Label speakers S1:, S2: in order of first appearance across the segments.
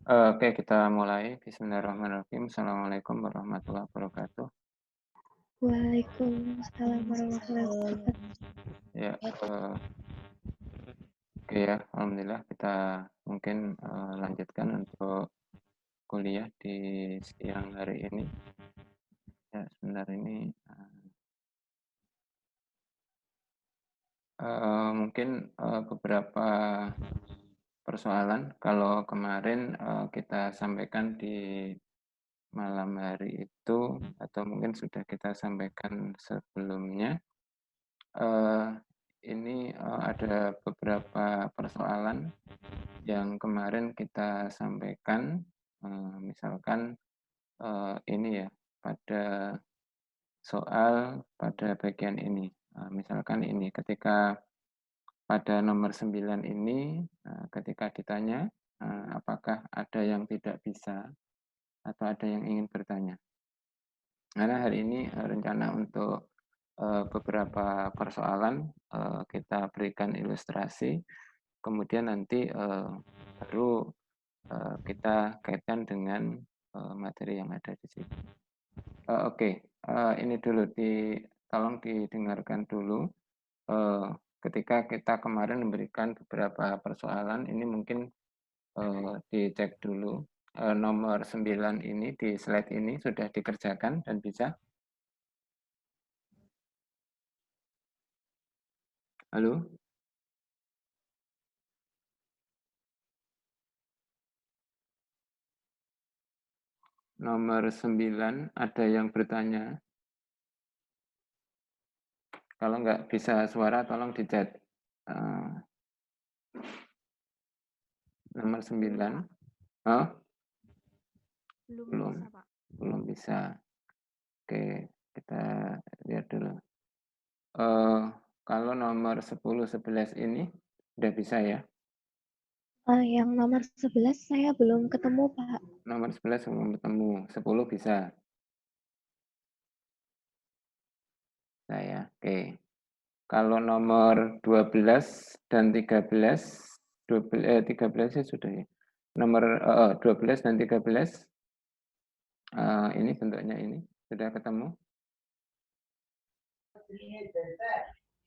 S1: Oke, kita mulai. Bismillahirrahmanirrahim. Assalamualaikum warahmatullahi wabarakatuh.
S2: Waalaikumsalam warahmatullahi wabarakatuh.
S1: Ya, oke ya. Alhamdulillah kita mungkin lanjutkan untuk kuliah di siang hari ini. Ya, sebentar ini mungkin beberapa persoalan. Kalau kemarin kita sampaikan di malam hari itu, atau mungkin sudah kita sampaikan sebelumnya. Eh, ini ada beberapa persoalan yang kemarin kita sampaikan, misalkan ini ya, pada soal pada bagian ini. Misalkan ini, ketika pada nomor 9 ini, ketika ditanya apakah ada yang tidak bisa atau ada yang ingin bertanya. Karena hari ini rencana untuk beberapa persoalan kita berikan ilustrasi, kemudian nanti baru kita kaitkan dengan materi yang ada di situ. Oke, ini dulu tolong didengarkan dulu. Ketika kita kemarin memberikan beberapa persoalan, ini mungkin dicek dulu. Nomor 9 ini di slide ini sudah dikerjakan dan bisa. Halo? Nomor 9, ada yang bertanya? Kalau nggak bisa suara, tolong di chat. Nomor 9. Oh,
S2: Belum
S1: belum.
S2: bisa, Pak.
S1: Belum bisa. Oke, kita lihat dulu. Kalau nomor 10, 11 ini udah bisa ya?
S2: Yang nomor 11 saya belum ketemu, Pak.
S1: Nomor 11 belum ketemu. 10 bisa. Saya. Oke. Kalau nomor 12 dan 13, 13 ya sudah ya. Nomor 12 dan 13, ini bentuknya ini. Sudah ketemu?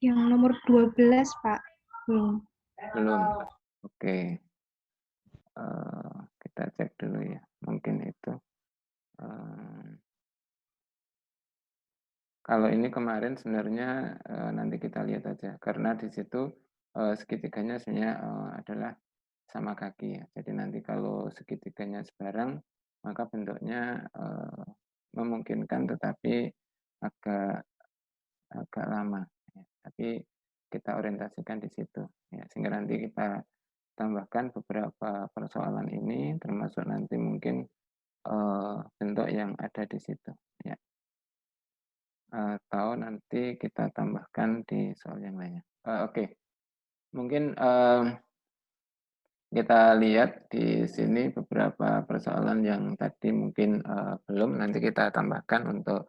S2: Yang nomor 12, Pak. Belum.
S1: Belum. Oke. Kita cek dulu ya. Mungkin itu. Kalau ini kemarin sebenarnya nanti kita lihat aja. Karena di situ segitiganya sebenarnya adalah sama kaki ya. Jadi nanti kalau segitiganya sebarang, maka bentuknya memungkinkan tetapi agak agak lama. Ya. Tapi kita orientasikan di situ. Ya. Sehingga nanti kita tambahkan beberapa persoalan ini, termasuk nanti mungkin bentuk yang ada di situ. Ya. Atau nanti kita tambahkan di soal yang lainnya. Oke. Mungkin kita lihat di sini beberapa persoalan yang tadi mungkin belum, nanti kita tambahkan untuk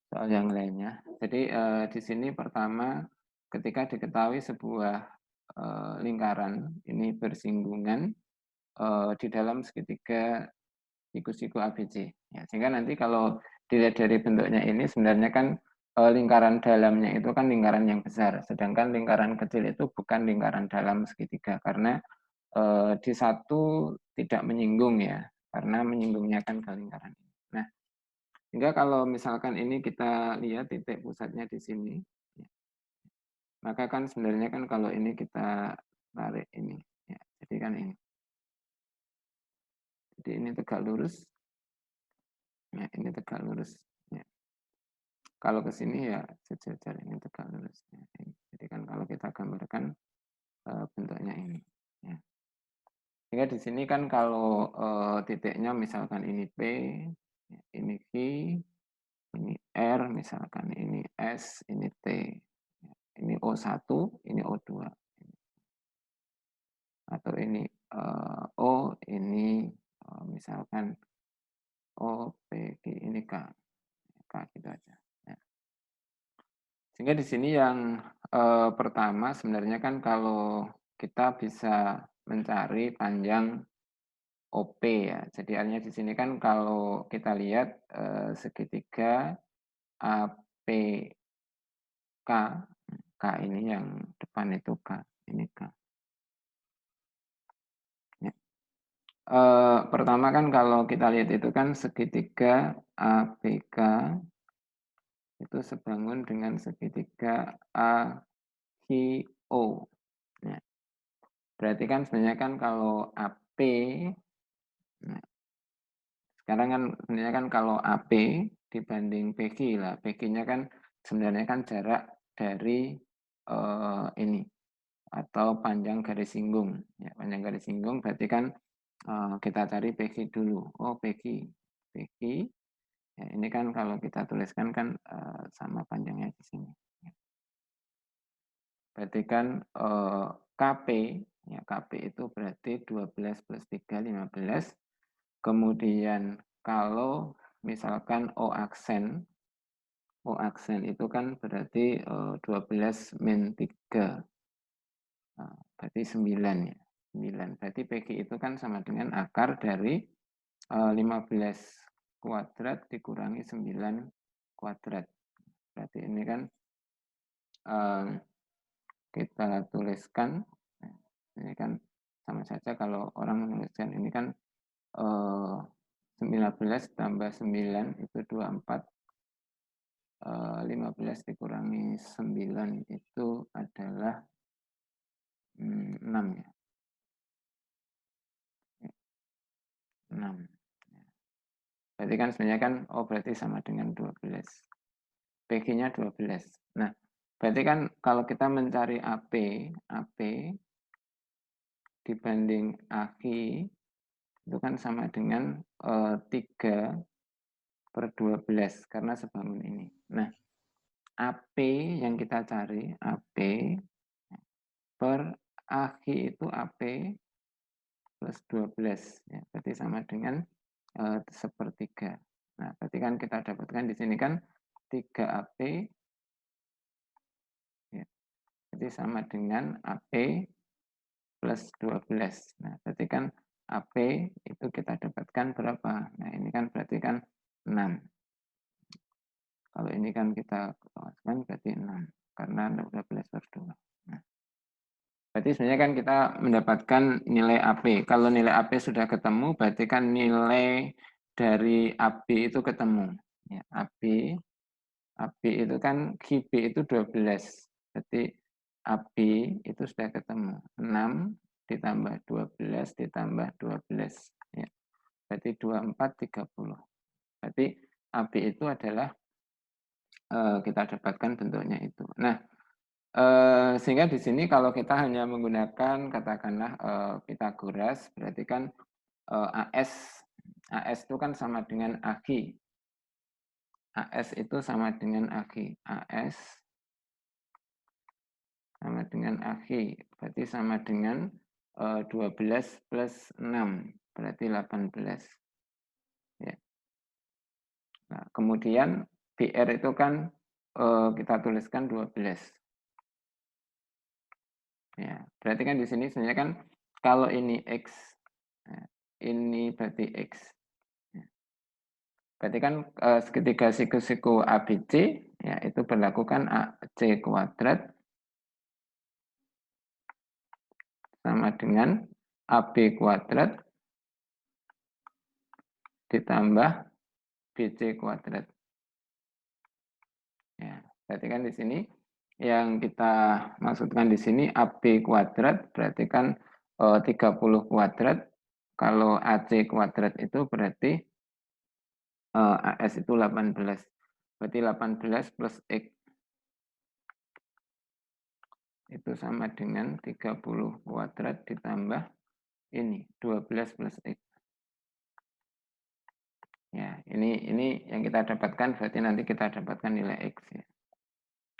S1: soal yang lainnya. Jadi di sini pertama, ketika diketahui sebuah lingkaran ini bersinggungan di dalam segitiga siku-siku ABC. Ya, sehingga nanti kalau dilihat dari bentuknya ini sebenarnya kan lingkaran dalamnya itu kan lingkaran yang besar, sedangkan lingkaran kecil itu bukan lingkaran dalam segitiga karena di satu tidak menyinggung ya, karena menyinggungnya kan ke lingkaran ini. Nah, hingga kalau misalkan ini kita lihat titik pusatnya di sini, ya, maka kan sebenarnya kan kalau ini kita tarik ini, ya, jadi kan ini. Jadi ini tegak lurus, ya, ini tegak lurus. Ya. Kalau ke sini ya sejajar ini tegak lurus. Ya, ini. Jadi kan kalau kita gambarkan bentuknya ini. Ya. Sehingga di sini kan kalau titiknya misalkan ini P, ya, ini Q, ini R, misalkan ini S, ini T, ya, ini O1, ini O2, atau ini O, ini misalkan O, P, Q, ini K, K gitu aja. Ya. Sehingga di sini yang pertama sebenarnya kan kalau kita bisa mencari panjang OP ya. Jadi artinya di sini kan kalau kita lihat segitiga APK, K ini yang depan itu K, ini K. Ya. Pertama kan kalau kita lihat itu kan segitiga APK itu sebangun dengan segitiga AQO. Ya. Berarti kan sebenarnya kan kalau AP, nah, sekarang kan sebenarnya kan kalau AP dibanding PQ lah, PQ-nya kan sebenarnya kan jarak dari ini atau panjang garis singgung. Ya, panjang garis singgung berarti kan kita cari PQ dulu. Oh PQ, PQ. Ya, ini kan kalau kita tuliskan kan sama panjangnya di sini. Berarti kan KP, ya KP itu berarti 12 plus 3, 15. Kemudian kalau misalkan O aksen itu kan berarti 12 min 3. Nah, berarti 9 ya. 9. Berarti PG itu kan sama dengan akar dari 15 kuadrat dikurangi 9 kuadrat. Berarti ini kan kita tuliskan, ini kan sama saja kalau orang menuliskan ini kan 19 tambah 9 itu 24, 15 dikurangi 9 itu adalah 6 ya. 6. Berarti kan sebenarnya kan berarti sama dengan 12. PG-nya 12. Nah, berarti kan kalau kita mencari AP dibanding AQ itu kan sama dengan 3/12 karena sebangun ini. Nah, AP yang kita cari, AP per AQ itu AP plus 12. Ya, berarti sama dengan sepertiga. Nah, berarti kan kita dapatkan di sini kan 3AP, ya, berarti sama dengan AP plus 12. Nah, berarti kan AP itu kita dapatkan berapa? Nah, ini kan berarti kan 6. Kalau ini kan kita keluarkan berarti 6. Karena 12 per 2. Nah, berarti sebenarnya kan kita mendapatkan nilai AP. Kalau nilai AP sudah ketemu, berarti kan nilai dari AB itu ketemu. Ya, AB itu kan QB itu 12. Berarti AB itu sudah ketemu. 6 ditambah 12 ditambah 12. Ya. Berarti 24, 30. Berarti AB itu adalah kita dapatkan bentuknya itu. Nah, sehingga di sini kalau kita hanya menggunakan katakanlah Pythagoras, berarti kan AS itu kan sama dengan AG. AS itu sama dengan AG. AS sama dengan AG. Berarti sama dengan 12 plus 6. Berarti 18. Ya. Nah, kemudian BR itu kan kita tuliskan 12. Ya, berarti kan di sini sebenarnya kan kalau ini X, ya, ini berarti X. Ya. Berarti kan ketika siku-siku ABC, ya itu berlakukan AC kuadrat sama dengan AB kuadrat ditambah BC kuadrat. Ya, berarti kan di sini yang kita maksudkan di sini AB kuadrat berarti kan 30 kuadrat. Kalau AC kuadrat itu berarti AS itu 18. Berarti 18 plus X itu sama dengan 30 kuadrat ditambah ini 12 plus X. Ya, ini yang kita dapatkan berarti nanti kita dapatkan nilai X ya.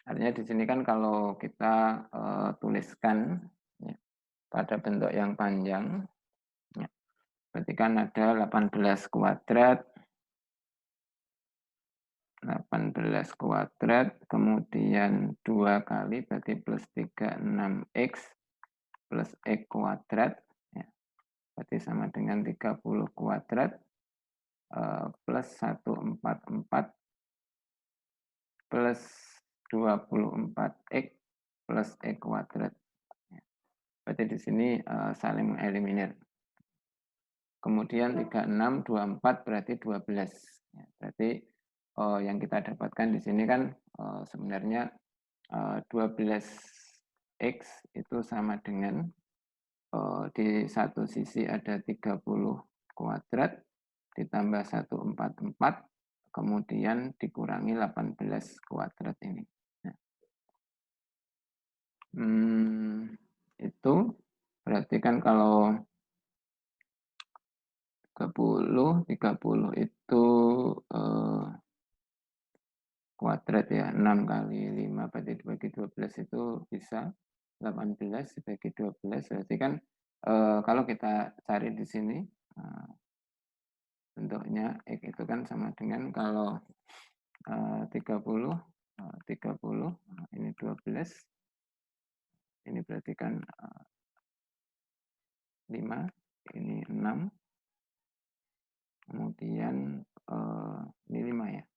S1: Artinya di sini kan kalau kita tuliskan ya, pada bentuk yang panjang, ya, berarti kan ada 18 kuadrat, 18 kuadrat, kemudian 2 kali berarti plus 36X plus X kuadrat. Ya. berarti sama dengan 30 kuadrat plus 144 plus 24x plus x kuadrat. Ya, berarti di sini saling mengeliminir. Kemudian 36, 24 berarti 12. Ya, berarti yang kita dapatkan di sini kan sebenarnya 12x itu sama dengan di satu sisi ada 30 kuadrat ditambah 144 kemudian dikurangi 18 kuadrat ini. Nah, itu berarti kan kalau 30 itu kuadrat ya, 6 kali 5 berarti dibagi 12 itu bisa 18 dibagi 12 berarti kan kalau kita cari di sini bentuknya X itu kan sama dengan kalau 30 ini 12 ini berarti kan 5 ini 6 kemudian ini 5 ya.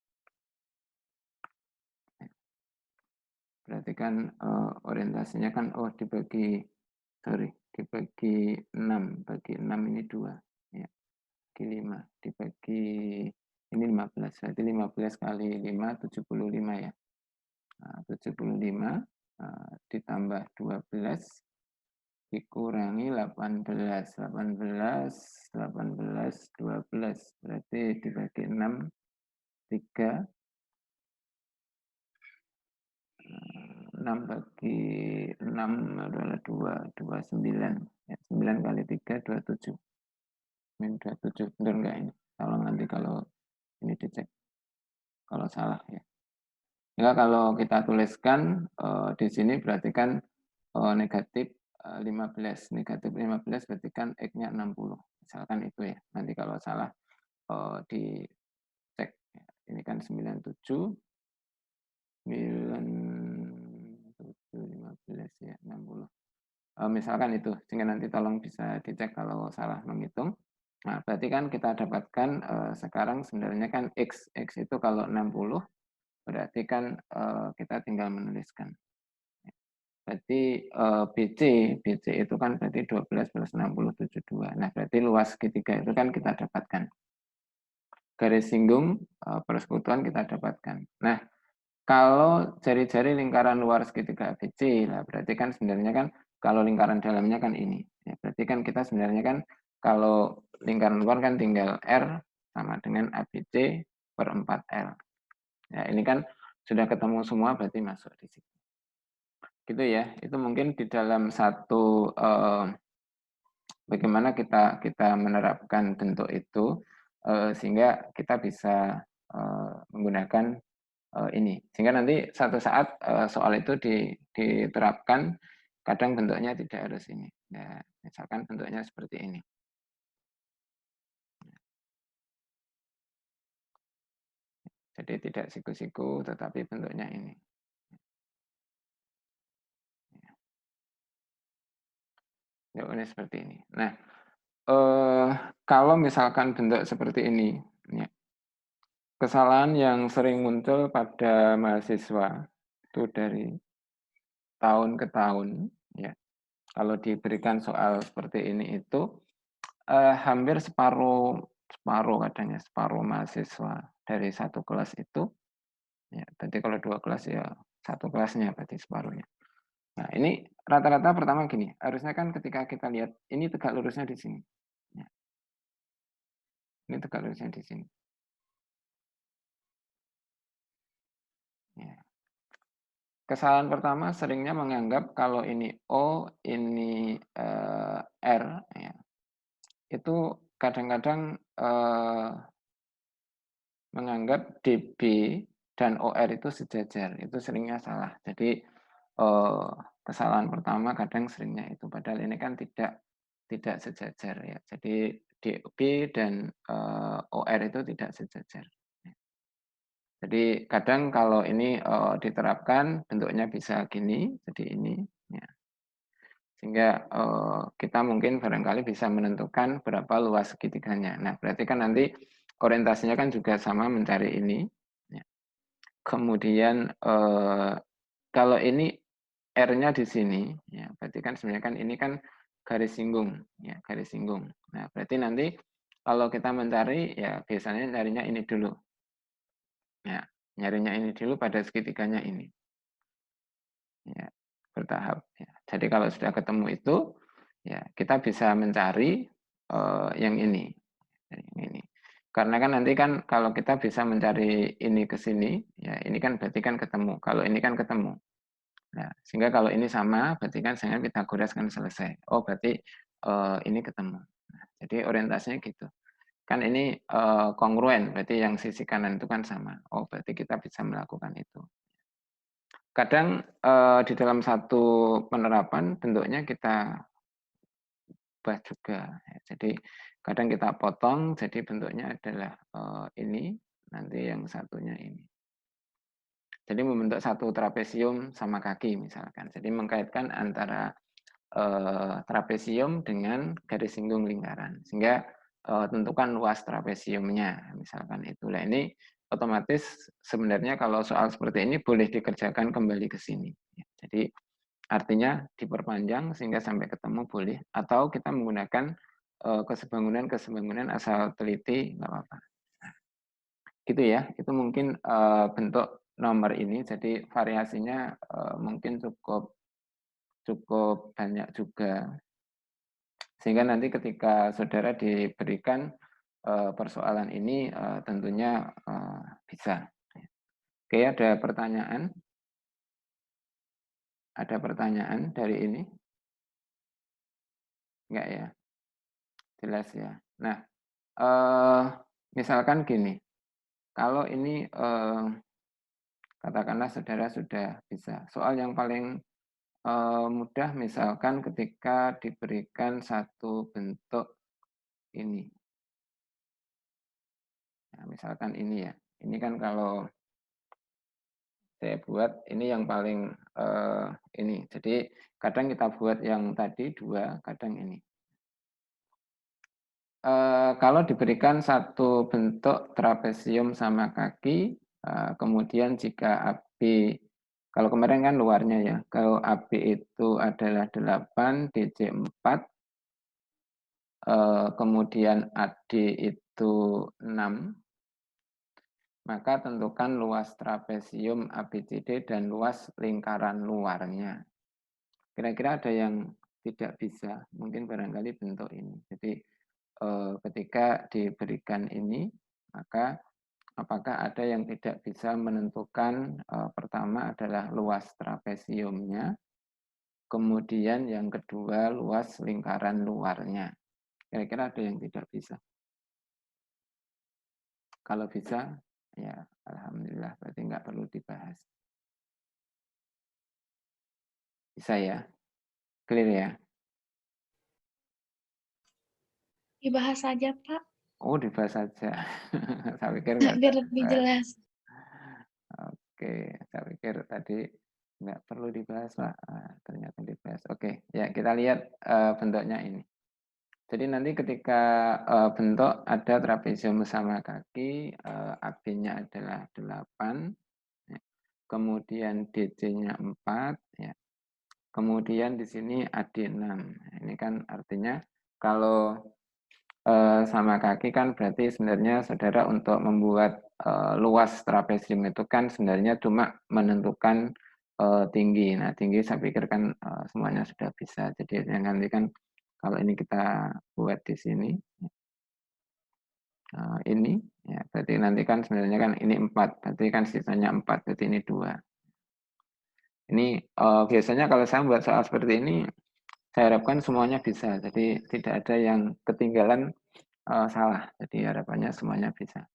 S1: Berarti kan orientasinya kan dibagi 6 bagi 6 ini 2 ya. Bagi 5 dibagi ini 15 berarti 15 kali 5 75 ya. 75 ditambah 12 dikurangi 18 12 berarti dibagi 6 3 6 bagi 6 adalah 9 ya, 9 kali 3 27 min 27 benar enggak ini tolong nanti kalau ini dicek kalau salah ya. Ya kalau kita tuliskan di sini berarti kan negatif 15 berarti kan X-nya 60 misalkan itu ya. Nanti kalau salah dicek ya. Ini kan 97 15 ya 60 misalkan itu sehingga nanti tolong bisa dicek kalau salah menghitung. Nah, berarti kan kita dapatkan sekarang sebenarnya kan X itu kalau 60 berarti kan kita tinggal menuliskan. Berarti BC itu kan berarti 12 plus 60 72. Nah, berarti luas segitiga itu kan kita dapatkan. Garis singgung persekutuan kita dapatkan. Nah, kalau jari-jari lingkaran luar segitiga ABC, nah berarti kan sebenarnya kan kalau lingkaran dalamnya kan ini. Ya, berarti kan kita sebenarnya kan kalau lingkaran luar kan tinggal R sama dengan ABC per 4L. Ya, ini kan sudah ketemu semua berarti masuk di situ. Gitu ya, itu mungkin di dalam satu bagaimana kita menerapkan bentuk itu sehingga kita bisa menggunakan ini. Sehingga nanti satu saat soal itu diterapkan, kadang bentuknya tidak harus ini. Ya, misalkan bentuknya seperti ini. Jadi tidak siku-siku, tetapi bentuknya ini. Ya, ini seperti ini. Nah, kalau misalkan bentuk seperti ini, ya, kesalahan yang sering muncul pada mahasiswa itu dari tahun ke tahun, ya, kalau diberikan soal seperti ini itu hampir separuh kadang ya, separuh mahasiswa dari satu kelas itu, ya, berarti kalau 2 kelas ya satu kelasnya berarti separuhnya. Nah, ini rata-rata pertama gini, harusnya kan ketika kita lihat ini tegak lurusnya di sini. Ya, ini tegak lurusnya di sini. Ya. Kesalahan pertama seringnya menganggap kalau ini O, ini R, ya, itu kadang-kadang menganggap DB dan OR itu sejajar, itu seringnya salah. Jadi kesalahan pertama kadang seringnya itu, padahal ini kan tidak sejajar ya. Jadi DB dan OR itu tidak sejajar. Jadi kadang kalau ini diterapkan bentuknya bisa gini, jadi ini. Ya. Sehingga kita mungkin barangkali bisa menentukan berapa luas segitiganya. Nah, berarti kan nanti orientasinya kan juga sama mencari ini. Ya. Kemudian kalau ini R-nya di sini, ya berarti kan sebenarnya kan ini kan garis singgung, ya garis singgung. Nah, berarti nanti kalau kita mencari, ya biasanya nyarinya ini dulu. Ya, nyarinya ini dulu pada segitiganya ini. Ya, bertahap. Ya. Jadi kalau sudah ketemu itu, ya kita bisa mencari yang ini. Yang ini. Karena kan nanti kan kalau kita bisa mencari ini ke sini, ya ini kan berarti kan ketemu. Kalau ini kan ketemu. Nah, sehingga kalau ini sama, berarti kan dengan Pitagoras kan selesai. Oh, berarti ini ketemu. Nah, jadi orientasinya gitu. Kan ini kongruen, berarti yang sisi kanan itu kan sama. Oh, berarti kita bisa melakukan itu. Kadang di dalam satu penerapan bentuknya kita ubah juga. Ya, jadi kadang kita potong, jadi bentuknya adalah ini, nanti yang satunya ini. Jadi membentuk satu trapesium sama kaki misalkan. Jadi mengkaitkan antara trapesium dengan garis singgung lingkaran. Sehingga tentukan luas trapesiumnya, misalkan itu. Nah, ini otomatis sebenarnya kalau soal seperti ini boleh dikerjakan kembali ke sini. Jadi artinya diperpanjang sehingga sampai ketemu boleh, atau kita menggunakan kesebangunan asal teliti, nggak apa-apa. Nah, gitu ya, itu mungkin bentuk nomor ini, jadi variasinya mungkin cukup cukup banyak juga. Sehingga nanti ketika saudara diberikan persoalan ini tentunya bisa. Oke, ada pertanyaan? Ada pertanyaan dari ini? Enggak ya? Jelas ya. Nah, misalkan gini, kalau ini katakanlah saudara sudah bisa. Soal yang paling mudah misalkan ketika diberikan satu bentuk ini. Nah, misalkan ini ya. Ini kan kalau saya buat ini yang paling ini. Jadi kadang kita buat yang tadi dua, kadang ini. Kalau diberikan satu bentuk trapesium sama kaki, kemudian jika AB, kalau kemarin kan luarnya ya, kalau AB itu adalah 8, DC 4, kemudian AD itu 6, maka tentukan luas trapesium ABCD dan luas lingkaran luarnya. Kira-kira ada yang tidak bisa, mungkin barangkali bentuk ini. Jadi ketika diberikan ini, maka apakah ada yang tidak bisa menentukan pertama adalah luas trapesiumnya, kemudian yang kedua luas lingkaran luarnya. Kira-kira ada yang tidak bisa. Kalau bisa, ya alhamdulillah berarti nggak perlu dibahas. Bisa ya? Clear ya?
S2: Dibahas saja, Pak.
S1: Oh, dibahas saja. Saya pikir nggak
S2: Biar
S1: usah
S2: lebih
S1: dibahas.
S2: jelas.
S1: Oke, saya pikir tadi nggak perlu dibahas, Pak. Ternyata dibahas. Oke, ya kita lihat bentuknya ini. Jadi nanti ketika bentuk ada trapesium sama kaki, AB-nya adalah 8, ya. Kemudian DC-nya 4, ya. Kemudian di sini AD6. Ini kan artinya kalau sama kaki kan berarti sebenarnya saudara untuk membuat luas trapesium itu kan sebenarnya cuma menentukan tinggi. Nah, tinggi saya pikir kan semuanya sudah bisa. Jadi nanti kan kalau ini kita buat di sini, ini, ya berarti nanti kan sebenarnya kan ini 4, berarti kan sisanya 4, berarti ini 2. Ini biasanya kalau saya buat soal seperti ini, saya harapkan semuanya bisa. Jadi tidak ada yang ketinggalan salah. Jadi harapannya semuanya bisa.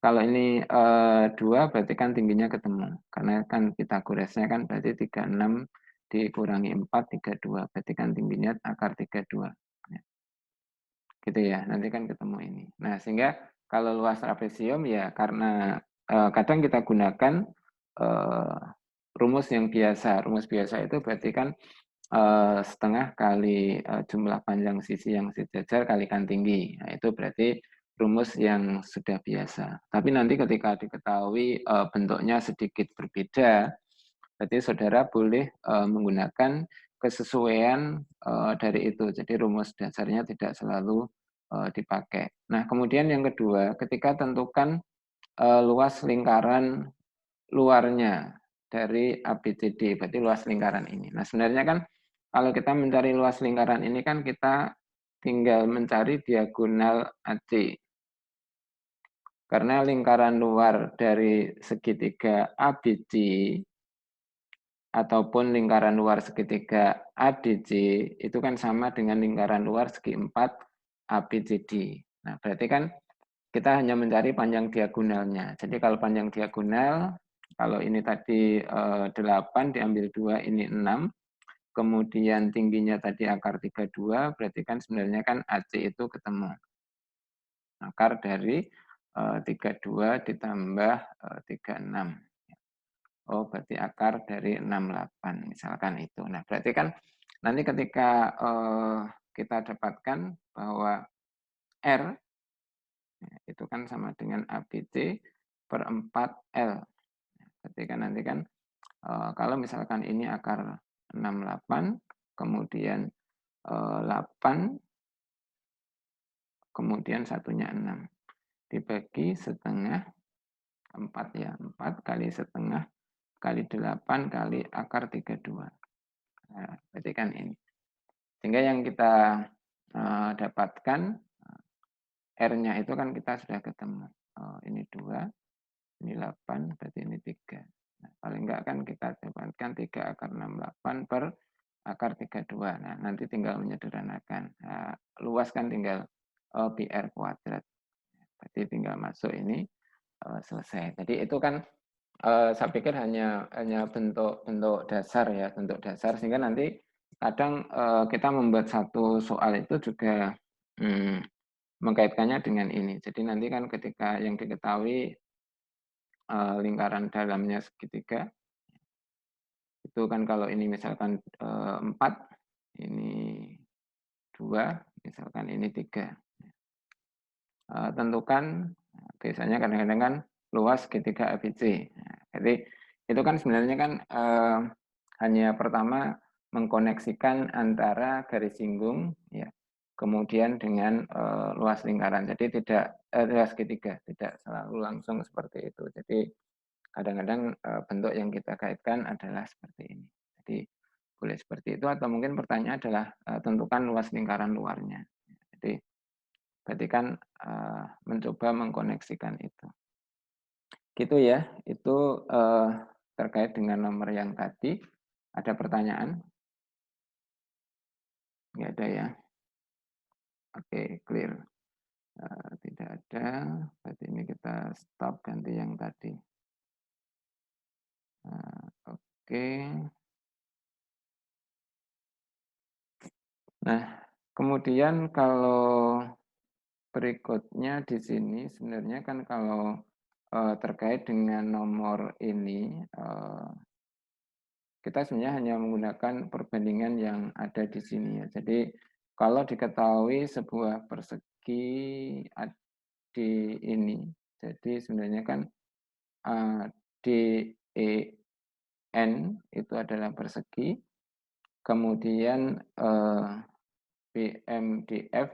S1: Kalau ini 2 berarti kan tingginya ketemu. Karena kan Pitagorasnya kan berarti 36 dikurangi 4, 32. Berarti kan tingginya akar 32. Ya, gitu ya, nanti kan ketemu ini. Nah, sehingga kalau luas trapesium ya karena kadang kita gunakan rumus yang biasa. Rumus biasa itu berarti kan setengah kali, jumlah panjang sisi yang sejajar kalikan tinggi. Nah, itu berarti rumus yang sudah biasa. Tapi nanti ketika diketahui, bentuknya sedikit berbeda, berarti saudara boleh, menggunakan kesesuaian, dari itu. Jadi rumus dasarnya tidak selalu, dipakai. Nah, kemudian yang kedua, ketika tentukan, luas lingkaran luarnya dari ABCD, berarti luas lingkaran ini. Nah, sebenarnya kan kalau kita mencari luas lingkaran ini kan kita tinggal mencari diagonal AC. Karena lingkaran luar dari segitiga ABC ataupun lingkaran luar segitiga ADC itu kan sama dengan lingkaran luar segi 4 ABCD. Nah, berarti kan kita hanya mencari panjang diagonalnya. Jadi kalau panjang diagonal, kalau ini tadi 8 diambil 2, ini 6, kemudian tingginya tadi akar 32, berarti kan sebenarnya kan AC itu ketemu. Akar dari 32 ditambah 36. Oh, berarti akar dari 68, misalkan itu. Nah, berarti kan nanti ketika kita dapatkan bahwa R itu kan sama dengan ABC per 4L. Berarti kan nanti kan kalau misalkan ini akar 68, kemudian 8, kemudian satunya 6. Dibagi setengah 4 ya, 4 kali setengah kali 8 kali akar 32. Nah, berarti kan ini. Sehingga yang kita dapatkan R-nya itu kan kita sudah ketemu. Ini 2, ini 8, berarti ini 3. Nah, paling enggak kan kita dapatkan 3 akar 68 per akar 32. Nah, nanti tinggal menyederhanakan. Nah, luas kan tinggal PR kuadrat. Berarti tinggal masuk ini selesai. Jadi itu kan saya pikir hanya bentuk dasar ya, bentuk dasar sehingga nanti kadang kita membuat satu soal itu juga mengkaitkannya dengan ini. Jadi nanti kan ketika yang diketahui lingkaran dalamnya segitiga, itu kan kalau ini misalkan 4, ini 2, misalkan ini 3. Tentukan, biasanya kadang-kadang kan luas segitiga ABC. Nah, jadi itu kan sebenarnya kan hanya pertama mengkoneksikan antara garis singgung ya, kemudian dengan luas lingkaran. Jadi tidak luas segitiga, tidak selalu langsung seperti itu. Jadi kadang-kadang bentuk yang kita kaitkan adalah seperti ini. Jadi boleh seperti itu atau mungkin pertanyaan adalah tentukan luas lingkaran luarnya. Jadi berarti kan mencoba mengkoneksikan itu. Gitu ya, itu terkait dengan nomor yang tadi. Ada pertanyaan? Nggak ada ya? Oke, clear. Tidak ada, berarti ini kita stop ganti yang tadi. Oke. Nah, kemudian kalau berikutnya di sini sebenarnya kan kalau terkait dengan nomor ini, kita sebenarnya hanya menggunakan perbandingan yang ada di sini ya. Jadi kalau diketahui sebuah persegi di ini, jadi sebenarnya kan DEN itu adalah persegi, kemudian BMDF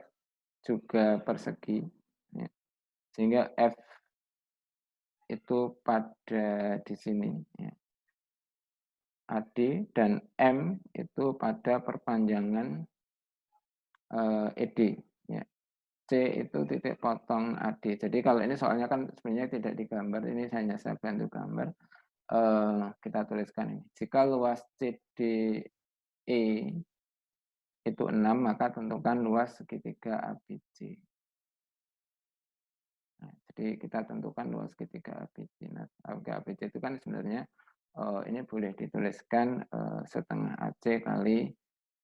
S1: juga persegi, ya. Sehingga F itu pada di sini, ya. AD dan M itu pada perpanjangan ED. Ya. C itu titik potong AD. Jadi kalau ini soalnya kan sebenarnya tidak digambar, ini hanya saya bantu gambar. Kita tuliskan ini. Jika luas CDE itu 6, maka tentukan luas segitiga ABC. Nah, jadi kita tentukan luas segitiga ABC. Nah, ABC itu kan sebenarnya ini boleh dituliskan setengah AC kali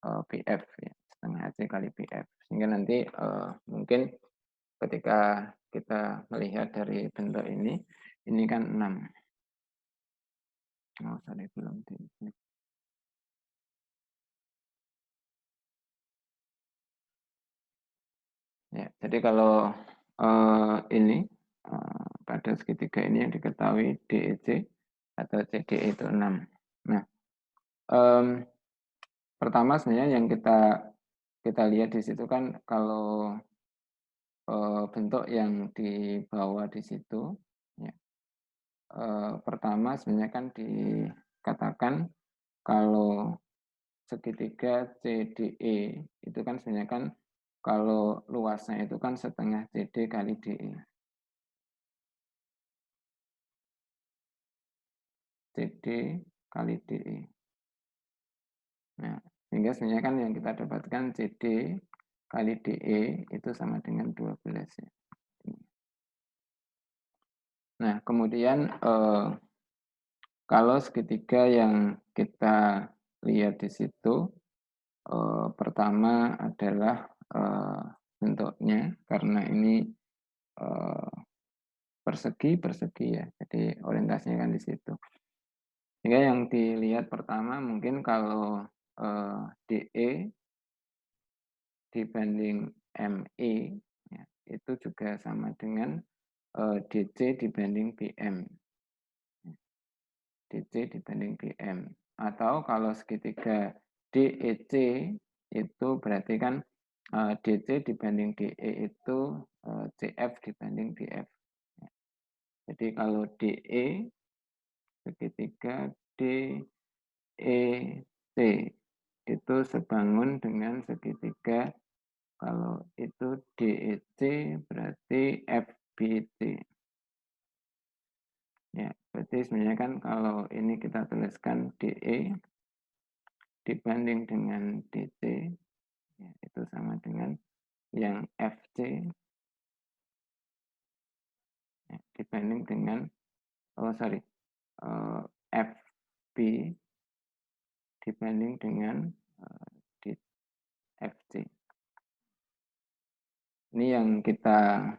S1: BF ya, setengah AC kali BF. Sehingga nanti mungkin ketika kita melihat dari bentuk ini kan 6. Oh, sorry, belum di Ya, jadi kalau, ini, pada segitiga ini yang diketahui DEC atau CDE itu 6. Nah, mmm, pertama sebenarnya yang kita kita lihat di situ kan kalau, bentuk yang dibawa di situ, ya, pertama sebenarnya kan dikatakan kalau segitiga CDE itu kan sebenarnya kan kalau luasnya itu kan setengah CD kali DE. CD kali DE. Nah, sehingga sebenarnya kan yang kita dapatkan CD kali DE itu sama dengan 12 ya. Nah, kemudian kalau segitiga yang kita lihat di situ, pertama adalah bentuknya karena ini persegi ya, jadi orientasinya kan di situ. Sehingga yang dilihat pertama mungkin kalau DE dibanding ME ya, itu juga sama dengan DC dibanding BM. DC dibanding BM. Atau kalau segitiga DEC itu berarti kan DC dibanding DE itu CF dibanding DF. Jadi kalau DE segitiga DEC itu sebangun dengan segitiga kalau itu DEC berarti FBC. Ya, berarti sebenarnya kan kalau ini kita tuliskan DE dibanding dengan DC, ya, itu sama dengan yang FC ya, dibanding dengan FB dibanding dengan FC. Ini yang kita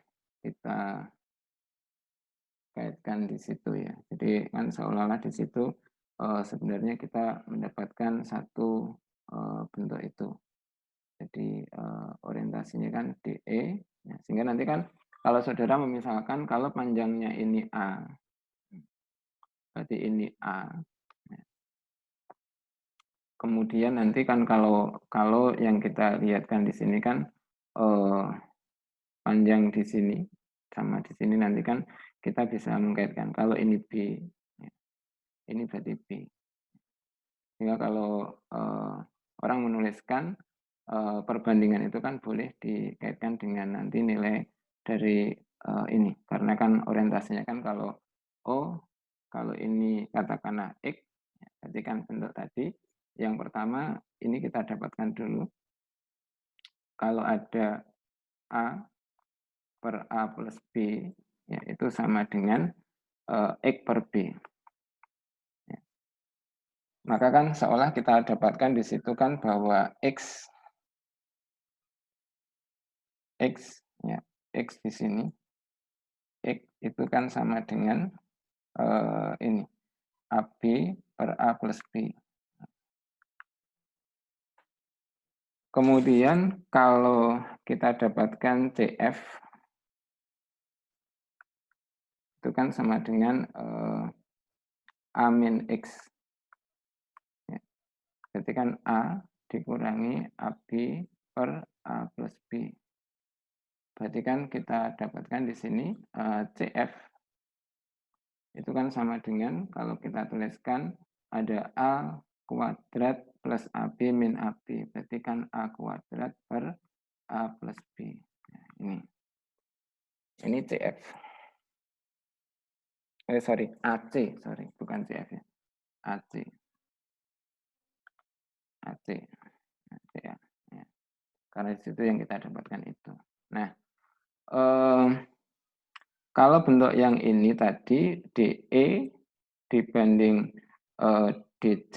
S1: kaitkan di situ ya. Jadi kan seolah-olah di situ sebenarnya kita mendapatkan satu bentuk itu. Jadi orientasinya kan DE, ya, sehingga nanti kan kalau saudara memisalkan kalau panjangnya ini A, berarti ini A. Ya. Kemudian nanti kan kalau yang kita lihatkan di sini kan panjang di sini sama di sini nanti kan kita bisa mengkaitkan kalau ini B, ya, ini berarti B. Sehingga kalau orang menuliskan perbandingan itu kan boleh dikaitkan dengan nanti nilai dari ini karena kan orientasinya kan kalau kalau ini katakanlah X ya, berarti kan bentuk tadi yang pertama ini kita dapatkan dulu kalau ada A per A plus B ya itu sama dengan X per B. Ya. Maka kan seolah kita dapatkan di situ kan bahwa X ya X di sini X itu kan sama dengan ini AB per A plus B. Kemudian kalau kita dapatkan CF itu kan sama dengan A min X. Ya. Berarti kan A dikurangi AB per A plus B. Berarti kan kita dapatkan di sini CF itu kan sama dengan kalau kita tuliskan ada A kuadrat plus AB min AB. Berarti kan A kuadrat per A plus B. Nah, ini CF. Sorry, AC, sorry, bukan CF ya. AC. AC. AC ya. Ya. Karena di situ yang kita dapatkan itu. Nah, kalau bentuk yang ini tadi DE dibanding DC,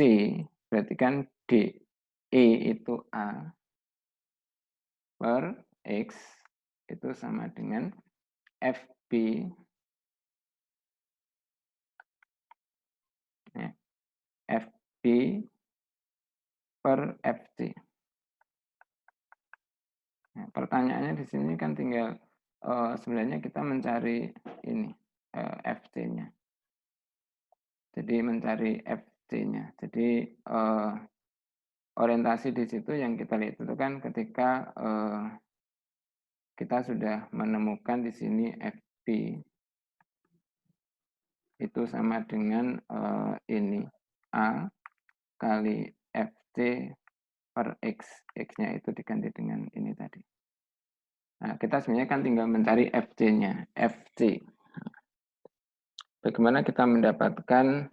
S1: berarti kan DE itu A per X itu sama dengan FB ya, FB per FC. Ya, pertanyaannya di sini kan tinggal, sebenarnya kita mencari ini, FC-nya. Jadi mencari FC-nya. Jadi, orientasi di situ yang kita lihat itu kan ketika, kita sudah menemukan di sini FP itu sama dengan, ini, A kali FC per X, X-nya itu diganti dengan ini tadi. Nah, kita sebenarnya kan tinggal mencari FC-nya, FC. Bagaimana kita mendapatkan,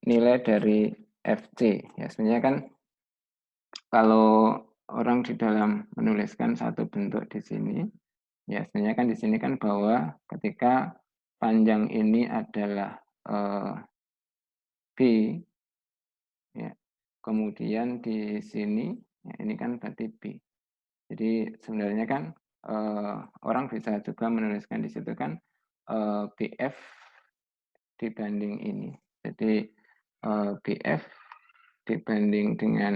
S1: nilai dari FC? Ya sebenarnya kan kalau orang di dalam menuliskan satu bentuk di sini, ya sebenarnya kan di sini kan bahwa ketika panjang ini adalah, B, ya, kemudian di sini, ya ini kan berarti B. Jadi sebenarnya kan, orang bisa juga menuliskan di situ kan, BF dibanding ini. Jadi, BF dibanding dengan,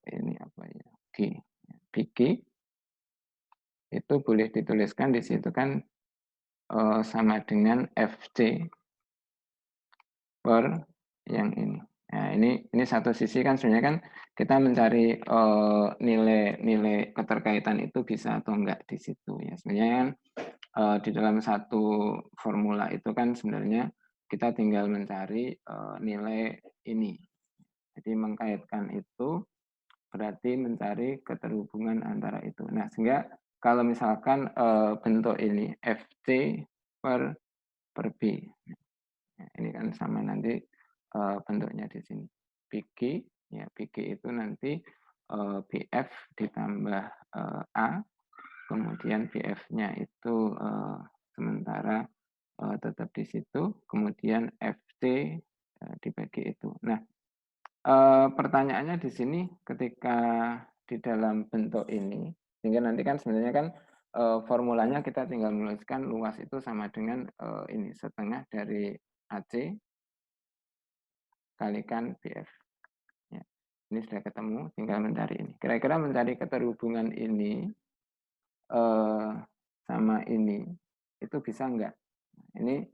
S1: ini apa ya, G, BG itu boleh dituliskan di situ kan, sama dengan FC per yang ini. Nah, ini satu sisi kan sebenarnya kan kita mencari, nilai keterkaitan itu bisa atau enggak di situ ya. Sebenarnya kan, di dalam satu formula itu kan sebenarnya kita tinggal mencari, nilai ini. Jadi mengkaitkan itu berarti mencari keterhubungan antara itu. Nah, sehingga kalau misalkan, bentuk ini FC per B. Nah, ini kan sama nanti, bentuknya di sini. BG, ya BG itu nanti, BF ditambah, A, kemudian BF-nya itu, sementara, tetap di situ, kemudian FC, dibagi itu. Nah, pertanyaannya di sini ketika di dalam bentuk ini, sehingga nanti kan sebenarnya kan, formulanya kita tinggal menuliskan luas itu sama dengan, ini setengah dari AC kalikan BF. Ya, ini sudah ketemu, tinggal mencari ini. Kira-kira mencari keterhubungan ini, sama ini, itu bisa enggak? Ini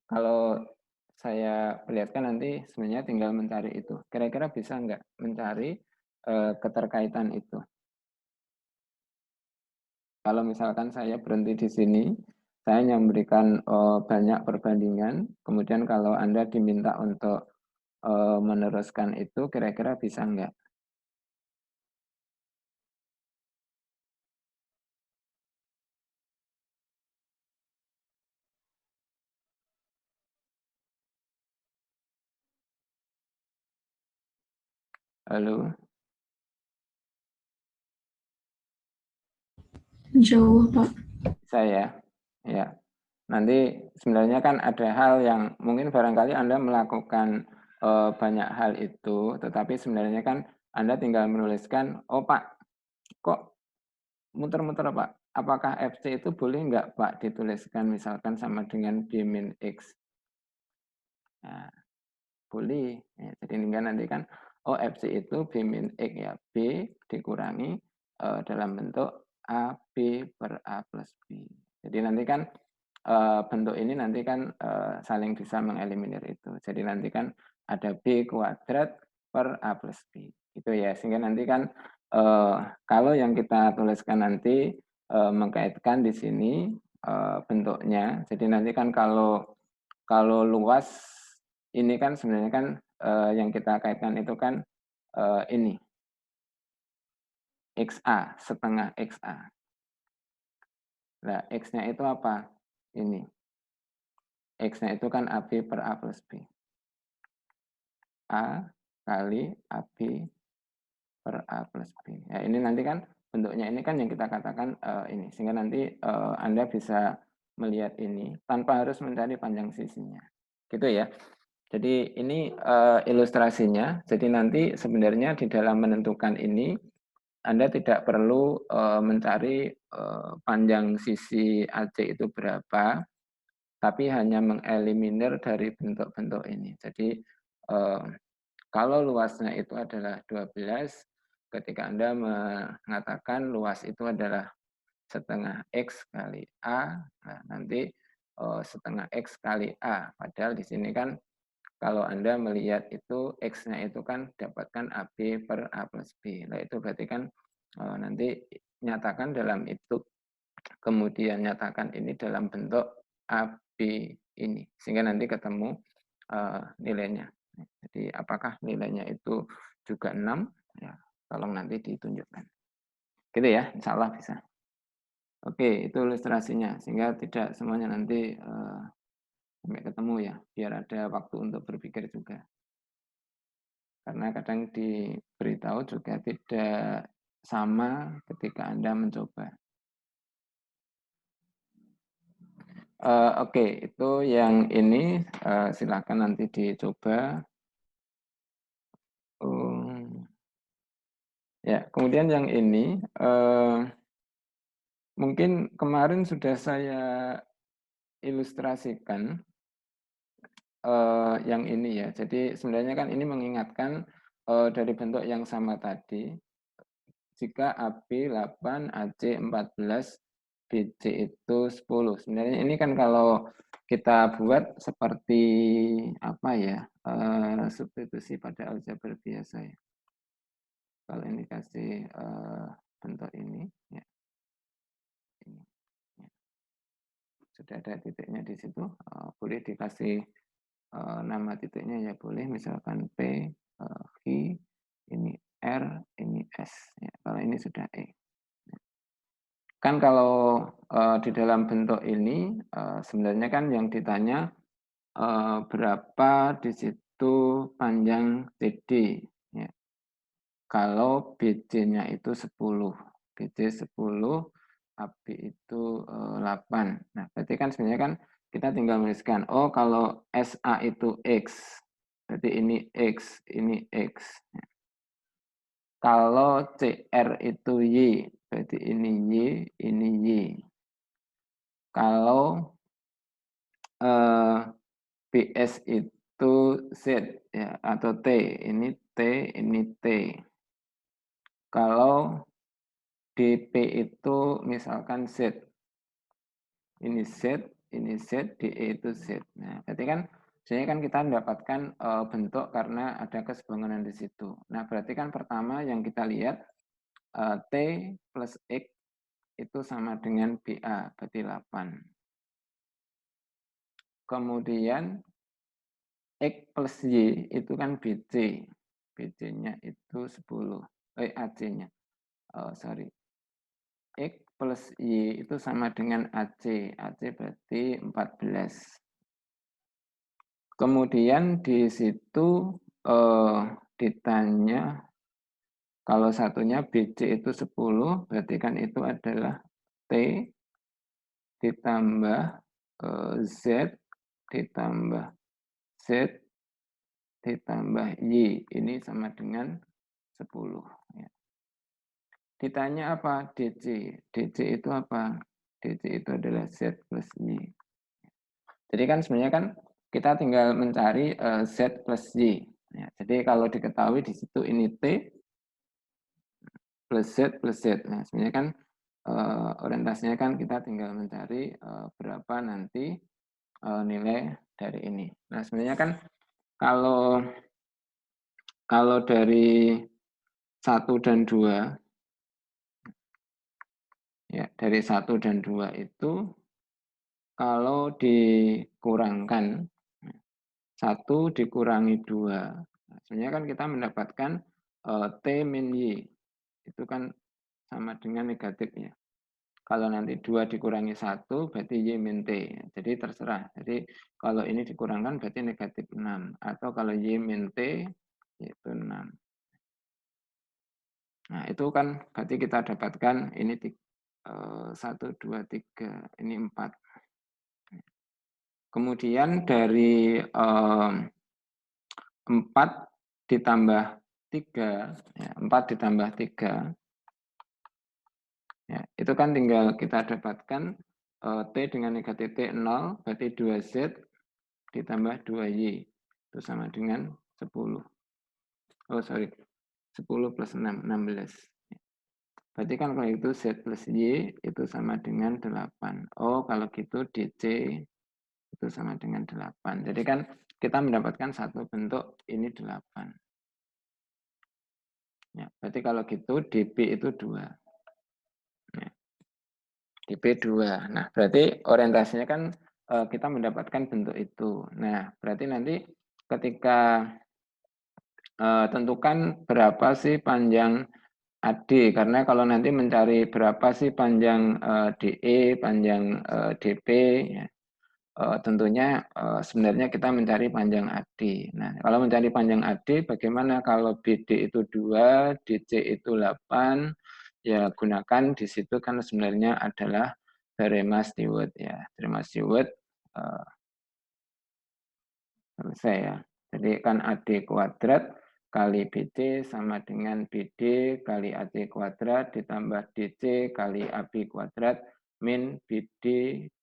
S1: kalau saya perlihatkan nanti sebenarnya tinggal mencari itu. Kira-kira bisa enggak mencari, keterkaitan itu? Kalau misalkan saya berhenti di sini, saya hanya memberikan, banyak perbandingan, kemudian kalau Anda diminta untuk, meneruskan itu kira-kira bisa enggak? Halo?
S3: Jauh, Pak.
S1: Saya, ya. Nanti sebenarnya kan ada hal yang mungkin barangkali Anda melakukan, banyak hal itu, tetapi sebenarnya kan Anda tinggal menuliskan, "Oh Pak, kok muter-muter Pak? Apakah FC itu boleh nggak Pak dituliskan misalkan sama dengan B min X?" Nah, boleh. Ya, jadi tinggal nanti kan, oh FC itu B min X ya, B dikurangi, dalam bentuk AB per A plus B. Jadi nanti kan, bentuk ini nanti kan, saling bisa mengeliminir itu. Jadi nanti kan ada B kuadrat per A plus B, gitu ya. Sehingga nanti kan, kalau yang kita tuliskan nanti, mengkaitkan di sini, bentuknya. Jadi nanti kan kalau luas ini kan sebenarnya kan, yang kita kaitkan itu kan, ini, XA, setengah XA. Nah, X-nya itu apa? Ini, X-nya itu kan AB per A plus B. A kali AB per A plus B. Ya, ini nanti kan bentuknya ini kan yang kita katakan, ini. Sehingga nanti, Anda bisa melihat ini tanpa harus mencari panjang sisinya. Gitu ya. Jadi ini, ilustrasinya. Jadi nanti sebenarnya di dalam menentukan ini, Anda tidak perlu, mencari, panjang sisi AC itu berapa, tapi hanya mengeliminir dari bentuk-bentuk ini. Jadi, kalau luasnya itu adalah 12, ketika Anda mengatakan luas itu adalah setengah X kali A, nah nanti setengah X kali A. Padahal di sini kan kalau Anda melihat itu X-nya itu kan dapatkan AB per A plus B. Nah itu berarti kan nanti nyatakan dalam itu, kemudian nyatakan ini dalam bentuk AB ini. Sehingga nanti ketemu nilainya. Jadi apakah nilainya itu juga 6? Ya, tolong nanti ditunjukkan. Gitu ya, insya Allah bisa. Oke, itu ilustrasinya, sehingga tidak semuanya nanti sampai ketemu ya, biar ada waktu untuk berpikir juga. Karena kadang diberitahu juga tidak sama ketika Anda mencoba. Oke, itu yang ini silakan nanti dicoba. Ya, kemudian yang ini mungkin kemarin sudah saya ilustrasikan yang ini ya. Jadi sebenarnya kan ini mengingatkan dari bentuk yang sama tadi. Jika AB 8, AC 14, BC itu 10. Sebenarnya ini kan kalau kita buat seperti apa ya? Substitusi pada aljabar biasa ya. Kalau ini kasih bentuk ini ya. Ini, ya. Sudah ada titiknya di situ. Boleh dikasih nama titiknya ya boleh, misalkan P, Q, ini R, ini S. Ya, kalau ini sudah E. Kan kalau di dalam bentuk ini sebenarnya kan yang ditanya berapa di situ panjang CD. Ya. Kalau BC-nya itu 10, BC 10, AB itu 8. Nah, berarti kan sebenarnya kan kita tinggal menuliskan, oh kalau SA itu X, berarti ini X, ini X. Kalau CR itu Y, berarti ini Y, ini Y. Kalau BS itu Z ya, atau T, ini T, ini T. Kalau DP itu misalkan Z, ini Z, ini Z, DE itu Z. Nah, berarti kan sebenarnya kan kita mendapatkan bentuk karena ada kesebangunan di situ. Nah, berarti kan pertama yang kita lihat T plus X itu sama dengan BA, berarti 8. Kemudian X plus Y itu kan BC. BC-nya itu 10. AC-nya. Sorry. X plus Y itu sama dengan AC. AC berarti 14. Kemudian di situ ditanya kalau satunya BC itu 10, berarti kan itu adalah T ditambah Z ditambah Z ditambah Y. Ini sama dengan 10. Ya. Ditanya apa? DC. DC itu apa? DC itu adalah Z plus Y. Jadi kan sebenarnya kan kita tinggal mencari Z plus Y. Ya, jadi kalau diketahui di situ ini T plus Z plus Z. Nah, sebenarnya kan orientasinya kan kita tinggal mencari berapa nanti nilai dari ini. Nah, sebenarnya kan kalau dari 1 dan 2 ya, dari 1 dan 2 itu kalau dikurangkan 1 dikurangi 2, nah, sebenarnya kan kita mendapatkan T min Y. Itu kan sama dengan negatif ya. Kalau nanti 2 dikurangi 1 berarti Y min T. Jadi terserah. Jadi kalau ini dikurangkan berarti negatif 6. Atau kalau Y min T yaitu 6. Nah itu kan berarti kita dapatkan ini 1, 2, 3, ini 4. Kemudian dari 4 ditambah 3, ya, 4 ditambah 3, ya, itu kan tinggal kita dapatkan T dengan negatif T 0, berarti 2Z ditambah 2Y, itu sama dengan 10. Oh sorry, 10 plus 6, 16. Berarti kan kalau itu Z plus Y itu sama dengan 8. Oh, kalau gitu DC itu sama dengan 8. Jadi kan kita mendapatkan satu bentuk ini 8. Ya, berarti kalau gitu DB itu 2. Ya, DB 2. Nah, berarti orientasinya kan kita mendapatkan bentuk itu. Nah, berarti nanti ketika tentukan berapa sih panjang AD, karena kalau nanti mencari berapa sih panjang DE, panjang DP, ya, tentunya sebenarnya kita mencari panjang AD. Nah, kalau mencari panjang AD, bagaimana kalau BD itu 2, DC itu 8, ya gunakan di situ kan sebenarnya adalah teorema Stewart ya. Teorema Stewart selesai ya. Jadi kan AD kuadrat kali BC sama dengan BD kali AC kuadrat ditambah DC kali AB kuadrat min BD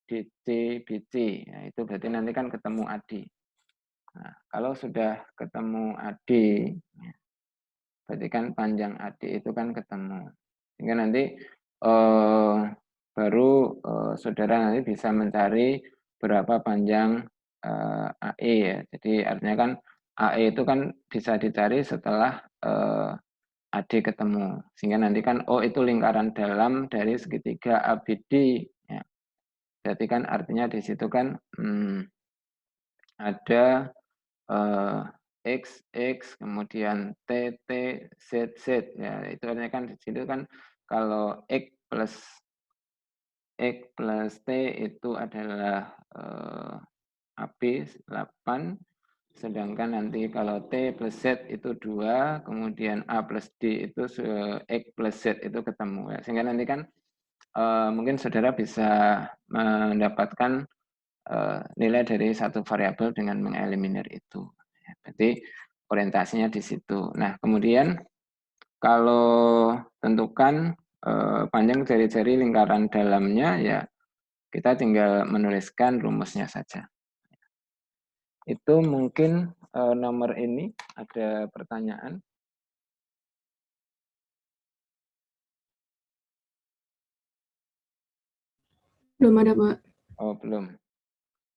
S1: DC BC. Ya, itu berarti nanti kan ketemu AD. Nah, kalau sudah ketemu AD, ya, berarti kan panjang AD itu kan ketemu. Sehingga nanti baru saudara nanti bisa mencari berapa panjang AE ya. Jadi artinya kan AE itu kan bisa dicari setelah AD ketemu. Sehingga nanti kan oh itu lingkaran dalam dari segitiga ABD. Ya. Berarti kan artinya di situ kan ada X, X, kemudian T, T, Z, Z. Ya, itu artinya kan di situ kan kalau X plus T itu adalah AB 8, sedangkan nanti kalau T plus Z itu 2, kemudian A plus D itu X plus Z itu ketemu. Ya. Sehingga nanti kan mungkin saudara bisa mendapatkan nilai dari satu variabel dengan mengeliminir itu. Ya, berarti orientasinya di situ. Nah, kemudian kalau tentukan panjang jari-jari lingkaran dalamnya, ya kita tinggal menuliskan rumusnya saja. Itu mungkin nomor ini ada pertanyaan.
S3: Belum ada, Pak.
S1: Oh, belum.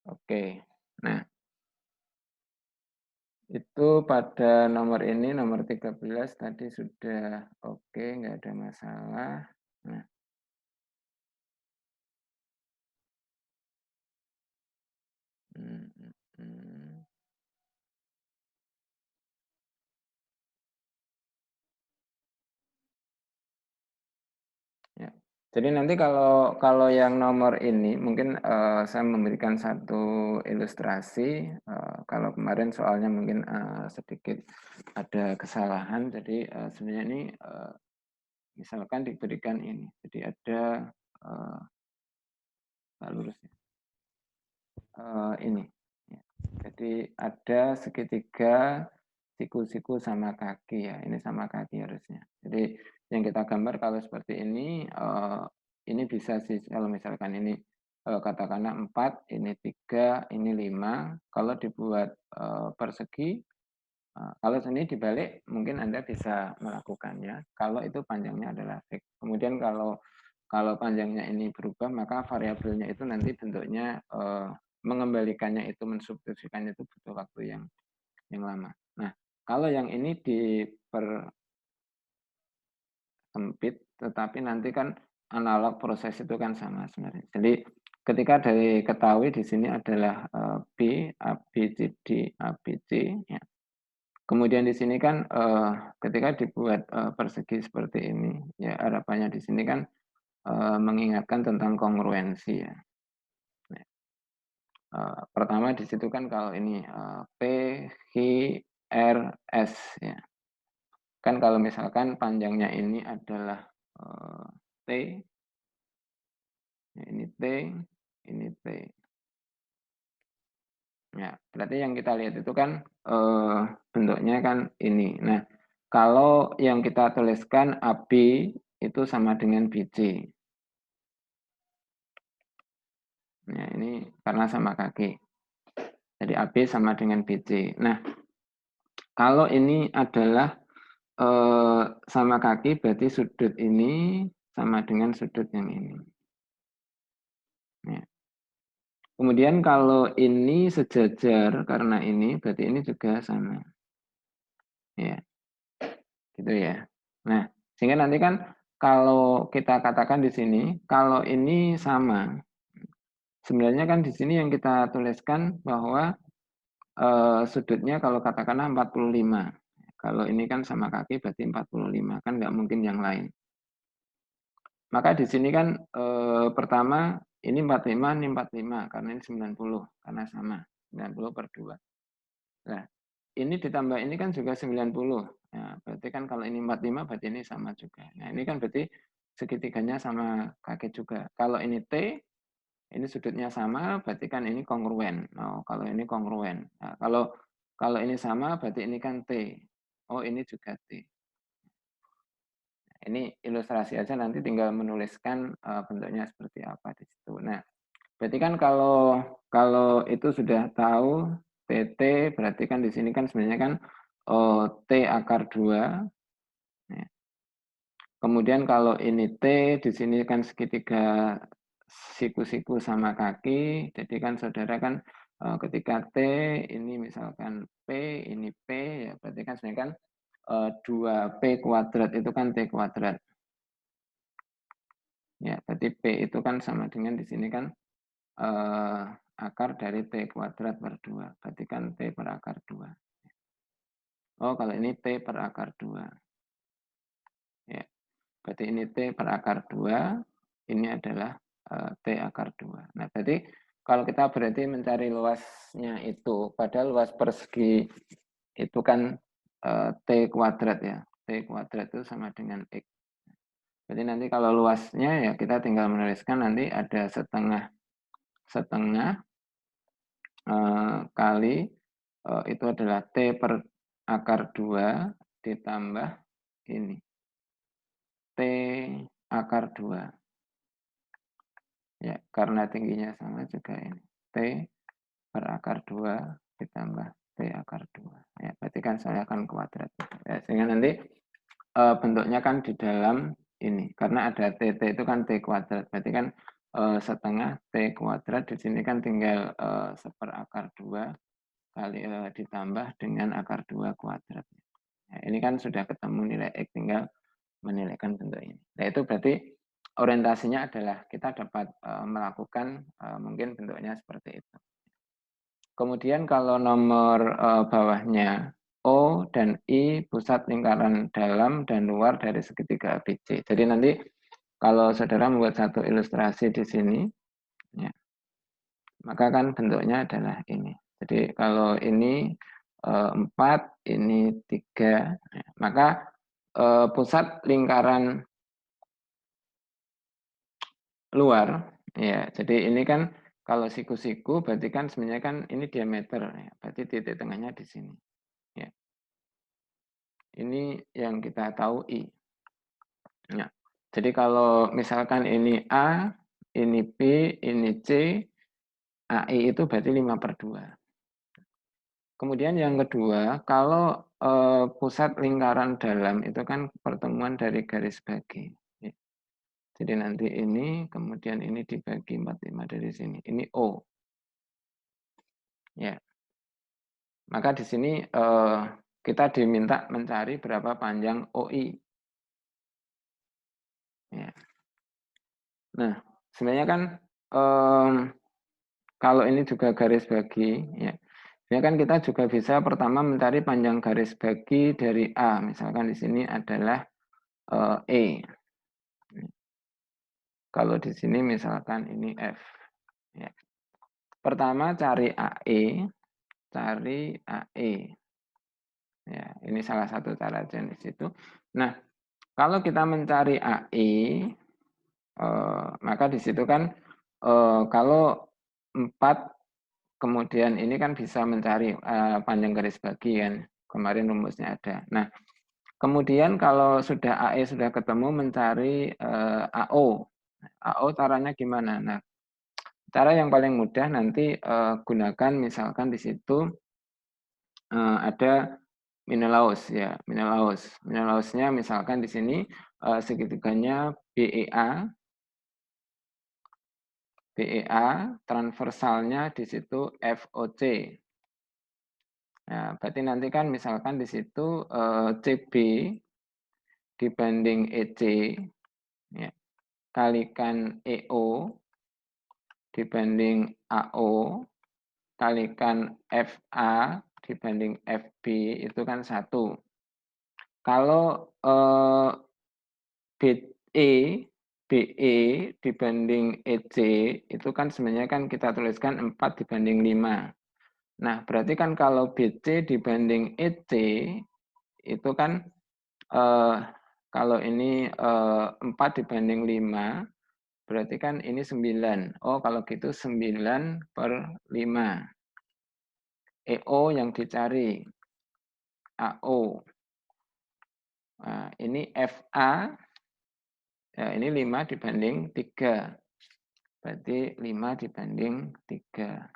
S1: Oke. Nah, itu pada nomor ini, nomor 13 tadi sudah oke, nggak ada masalah. Nah, hmm, hmm, hmm. Ya. Jadi nanti kalau yang nomor ini mungkin saya memberikan satu ilustrasi. Kalau kemarin soalnya mungkin sedikit ada kesalahan. Jadi sebenarnya ini misalkan diberikan ini. Jadi ada lurus ini. Ya. Jadi ada segitiga siku-siku sama kaki ya. Ini sama kaki harusnya. Jadi yang kita gambar kalau seperti ini bisa sih kalau misalkan ini katakanlah 4, ini 3, ini 5. Kalau dibuat persegi, kalau ini dibalik mungkin Anda bisa melakukannya. Kalau itu panjangnya adalah fix. Kemudian kalau panjangnya ini berubah, maka variabelnya itu nanti bentuknya mengembalikannya itu, mensubstitusikannya itu butuh waktu yang lama. Nah, kalau yang ini dipersempit, tetapi nanti kan analog proses itu kan sama sebenarnya. Jadi ketika dari ketahui di sini adalah B, A, B, C, D, A, B, C. Ya. Kemudian di sini kan ketika dibuat persegi seperti ini, ya harapannya di sini kan mengingatkan tentang kongruensi ya. Pertama di situ kan kalau ini P, Q, R, S ya. Kan kalau misalkan panjangnya ini adalah T, ya ini T, ini T. Ya, berarti yang kita lihat itu kan bentuknya kan ini. Nah, kalau yang kita tuliskan AB itu sama dengan BC. Nah, ini karena sama kaki. Jadi AB sama dengan BC. Nah, kalau ini adalah sama kaki berarti sudut ini sama dengan sudut yang ini. Ya. Kemudian kalau ini sejajar karena ini, berarti ini juga sama. Ya, gitu ya. Nah, sehingga nanti kan kalau kita katakan di sini, kalau ini sama, sebenarnya kan di sini yang kita tuliskan bahwa sudutnya kalau katakanlah 45. Kalau ini kan sama kaki berarti 45, kan nggak mungkin yang lain. Maka di sini kan pertama ini 45, ini 45, karena ini 90, karena sama, 90 per 2. Nah, ini ditambah ini kan juga 90. Nah, berarti kan kalau ini 45, berarti ini sama juga. Nah, ini kan berarti segitiganya sama kaki juga. Kalau ini T, ini sudutnya sama, berarti kan ini kongruen. Oh, kalau ini kongruen. Nah, kalau ini sama, berarti ini kan T. Oh, ini juga T. Ini ilustrasi aja, nanti tinggal menuliskan bentuknya seperti apa di situ. Nah, berarti kan kalau itu sudah tahu TT, berarti kan di sini kan sebenarnya kan T akar 2. Ya. Kemudian kalau ini T, di sini kan segitiga siku-siku sama kaki, jadi kan saudara kan ketika T, ini misalkan P, ini P, ya berarti kan sebenarnya kan 2P kuadrat itu kan T kuadrat. Ya, berarti P itu kan sama dengan di sini kan akar dari T kuadrat per 2. Berarti kan T per akar 2. Oh, kalau ini T per akar 2. Ya, berarti ini T per akar 2, ini adalah T akar 2. Nah, berarti kalau kita berarti mencari luasnya itu, padahal luas persegi itu kan T kuadrat ya. T kuadrat itu sama dengan X. Jadi nanti kalau luasnya ya kita tinggal menuliskan nanti ada setengah kali itu adalah T per akar 2 ditambah ini T akar 2. Ya, karena tingginya sama juga ini. T per akar 2 ditambah T akar 2. Ya, berarti kan saya akan kuadrat. Ya, sehingga nanti bentuknya kan di dalam ini. Karena ada TT itu kan T kuadrat. Berarti kan setengah T kuadrat di sini kan tinggal seperakar 2 kali ditambah dengan akar 2 kuadrat. Nah, ini kan sudah ketemu nilai X, tinggal menilaikan bentuk ini. Nah, itu berarti orientasinya adalah kita dapat melakukan mungkin bentuknya seperti itu. Kemudian kalau nomor bawahnya O dan I pusat lingkaran dalam dan luar dari segitiga ABC. Jadi nanti kalau saudara membuat satu ilustrasi di sini, ya, maka kan bentuknya adalah ini. Jadi kalau ini 4, ini 3, ya, maka pusat lingkaran luar, ya. Jadi ini kan kalau siku-siku berarti kan sebenarnya kan ini diameter, ya, berarti titik tengahnya di sini. Ya. Ini yang kita tahu I. Ya. Jadi kalau misalkan ini A, ini B, ini C, AI itu berarti 5 per 2. Kemudian yang kedua, kalau pusat lingkaran dalam itu kan pertemuan dari garis bagi. Ya. Jadi nanti ini, kemudian ini dibagi 45 dari sini. Ini O. Ya. Maka di sini kita diminta mencari berapa panjang OI. Ya. Nah, sebenarnya kan kalau ini juga garis bagi, ya. Sebenarnya kan kita juga bisa pertama mencari panjang garis bagi dari A. Misalkan di sini adalah E. Kalau di sini misalkan ini F. Ya. Pertama cari AE, cari AE. Ya, ini salah satu cara jenis itu. Nah, kalau kita mencari AE, maka di situ kan kalau 4 kemudian ini kan bisa mencari panjang garis bagi kan. Kemarin rumusnya ada. Nah, kemudian kalau sudah AE sudah ketemu mencari AO. AO caranya gimana? Nah, cara yang paling mudah nanti gunakan misalkan di situ ada Menelaus ya, Menelaus. Menelausnya misalkan di sini segitiganya BEA, transversalnya di situ FOC. Nah, berarti nanti kan misalkan di situ CB dibanding EC, ya, kalikan EO dibanding AO, kalikan FA dibanding FB, itu kan 1. Kalau BE dibanding EC, itu kan sebenarnya kan kita tuliskan 4 dibanding 5. Nah, berarti kan kalau BC dibanding EC, itu kan kalau ini 4 dibanding 5, berarti kan ini 9. Oh, kalau gitu 9/5. EO yang dicari, AO. Nah, ini FA, ya ini 5 dibanding 3. Berarti 5 dibanding 3.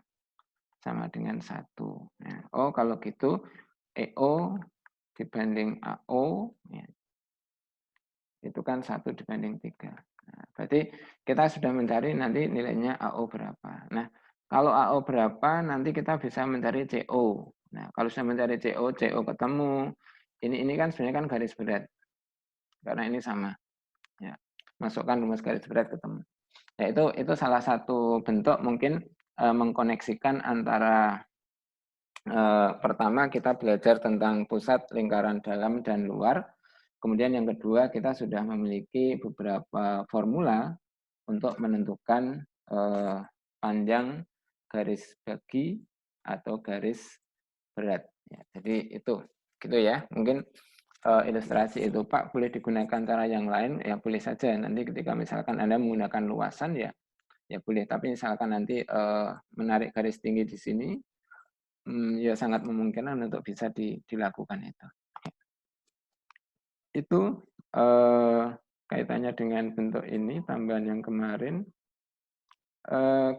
S1: Sama dengan 1. Nah, oh, kalau gitu EO dibanding AO, ya, itu kan 1 dibanding 3. Nah, berarti kita sudah mencari nanti nilainya AO berapa. Nah, kalau AO berapa, nanti kita bisa mencari CO. Nah, kalau sudah mencari CO ketemu. Ini kan sebenarnya kan garis berat. Karena ini sama. Ya. Masukkan rumus garis berat ketemu. Ya, itu salah satu bentuk mungkin mengkoneksikan antara pertama kita belajar tentang pusat, lingkaran dalam, dan luar. Kemudian yang kedua, kita sudah memiliki beberapa formula untuk menentukan panjang garis bagi atau garis berat. Ya, jadi itu, gitu ya. Mungkin ilustrasi itu, Pak, boleh digunakan cara yang lain, ya boleh saja. Nanti ketika misalkan Anda menggunakan luasan, ya boleh. Tapi misalkan nanti menarik garis tinggi di sini, ya sangat memungkinkan untuk bisa dilakukan itu. Itu kaitannya dengan bentuk ini, tambahan yang kemarin.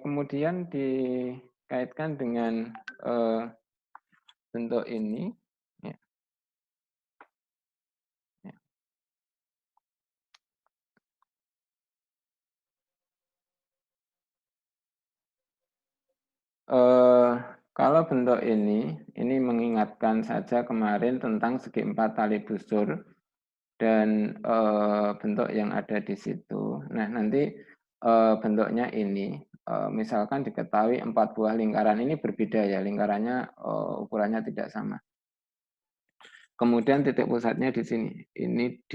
S1: Kemudian dikaitkan dengan bentuk ini. Ya. Ya. Kalau bentuk ini mengingatkan saja kemarin tentang segi 4 tali busur dan bentuk yang ada di situ. Nah, nanti bentuknya ini, misalkan diketahui 4 buah lingkaran ini berbeda ya, lingkarannya ukurannya tidak sama. Kemudian titik pusatnya di sini. Ini D,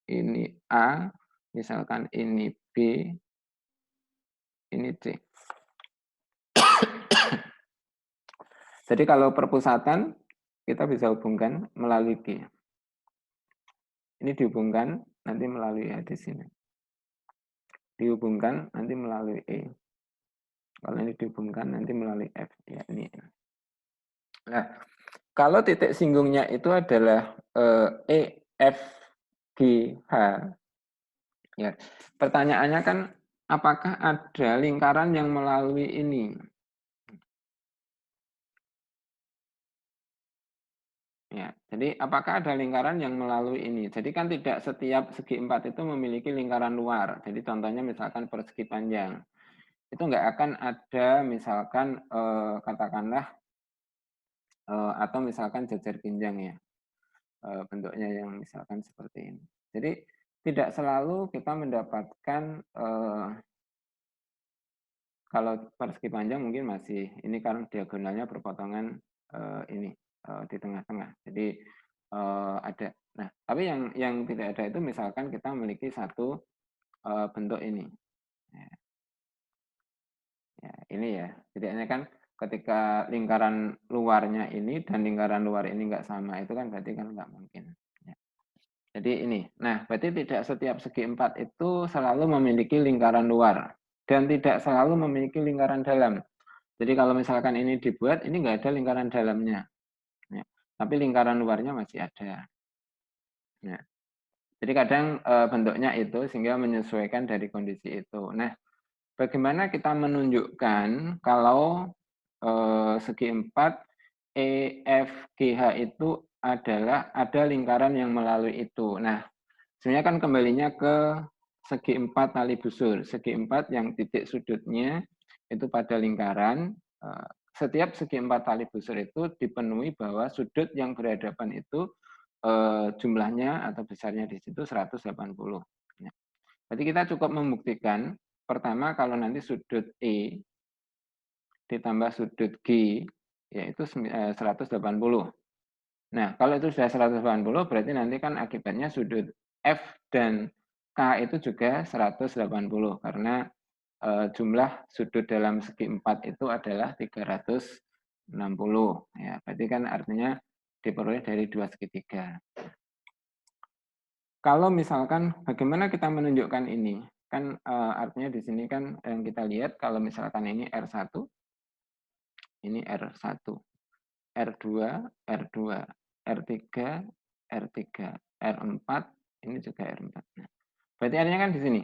S1: ini A, misalkan ini B, ini C. Jadi kalau perpusatan kita bisa hubungkan melalui G. Ini dihubungkan nanti melalui A di sini. Dihubungkan nanti melalui E. Kalau ini dihubungkan nanti melalui F. Ya, ini. Nah, kalau titik singgungnya itu adalah E, F, G, H. Ya, pertanyaannya kan apakah ada lingkaran yang melalui ini? Ya, jadi apakah ada lingkaran yang melalui ini? Jadi kan tidak setiap segi 4 itu memiliki lingkaran luar. Jadi contohnya misalkan persegi panjang. Itu nggak akan ada misalkan katakanlah atau misalkan jajar ginjang ya. Bentuknya yang misalkan seperti ini. Jadi tidak selalu kita mendapatkan kalau persegi panjang mungkin masih ini karena diagonalnya berpotongan ini di tengah-tengah. Jadi ada. Nah, tapi yang tidak ada itu misalkan kita memiliki satu bentuk ini. Ya, ini ya. Jadi hanya kan ketika lingkaran luarnya ini dan lingkaran luar ini nggak sama, itu kan berarti kan nggak mungkin. Ya. Jadi ini. Nah, berarti tidak setiap segi 4 itu selalu memiliki lingkaran luar dan tidak selalu memiliki lingkaran dalam. Jadi kalau misalkan ini dibuat, ini nggak ada lingkaran dalamnya. Ya. Tapi lingkaran luarnya masih ada. Ya. Jadi kadang bentuknya itu sehingga menyesuaikan dari kondisi itu. Nah, bagaimana kita menunjukkan kalau segi 4 E, F, G, H itu adalah ada lingkaran yang melalui itu. Nah, sebenarnya kan kembalinya ke segi 4 tali busur. Segi 4 yang titik sudutnya itu pada lingkaran. Setiap segi 4 tali busur itu dipenuhi bahwa sudut yang berhadapan itu jumlahnya atau besarnya di situ 180. Nah, berarti kita cukup membuktikan, pertama kalau nanti sudut E ditambah sudut G, yaitu 180. Nah, kalau itu sudah 180, berarti nanti kan akibatnya sudut F dan K itu juga 180, karena jumlah sudut dalam segi 4 itu adalah 360. Ya, berarti kan artinya diperoleh dari 2 segitiga. Kalau misalkan bagaimana kita menunjukkan ini? Kan artinya di sini kan yang kita lihat kalau misalkan ini R1, ini R1, R2, R2, R3, R3, R4, ini juga R4. Nah, berarti artinya kan di sini,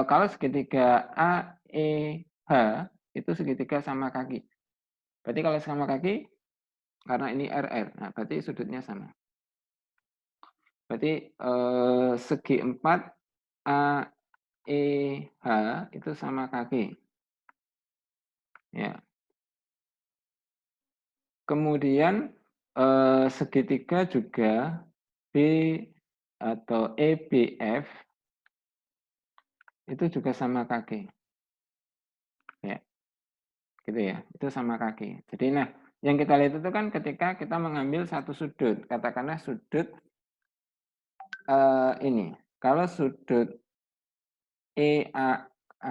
S1: kalau segitiga A, E, H, itu segitiga sama kaki. Berarti kalau sama kaki, karena ini RR, nah berarti sudutnya sama. Berarti segi 4 A, E, H itu sama kaki. Ya. Kemudian segitiga juga B atau EBF itu juga sama kaki. Ya. Gitu ya. Itu sama kaki. Jadi nah, yang kita lihat itu kan ketika kita mengambil satu sudut, katakanlah sudut ini. Kalau sudut EAH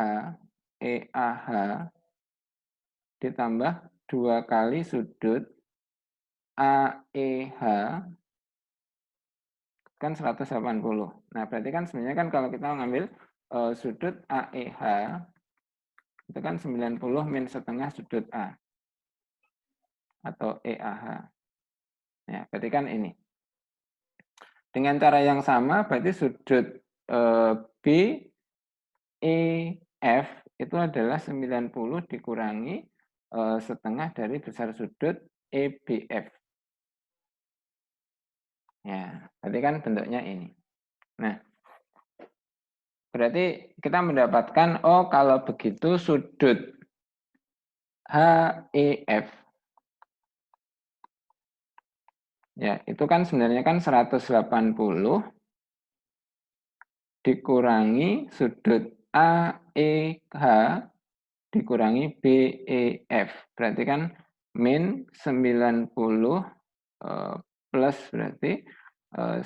S1: ditambah 2 kali sudut AEH kan 180. Nah, berarti kan sebenarnya kan kalau kita mengambil sudut AEH itu kan 90 min setengah sudut A atau EAH. Ya, berarti kan ini. Dengan cara yang sama berarti sudut BEF itu adalah 90 dikurangi setengah dari besar sudut EBF. Ya, berarti kan bentuknya ini. Nah, berarti kita mendapatkan, oh kalau begitu sudut HEF, ya itu kan sebenarnya kan 180 dikurangi sudut AEH dikurangi BEF. Berarti kan min 90 plus berarti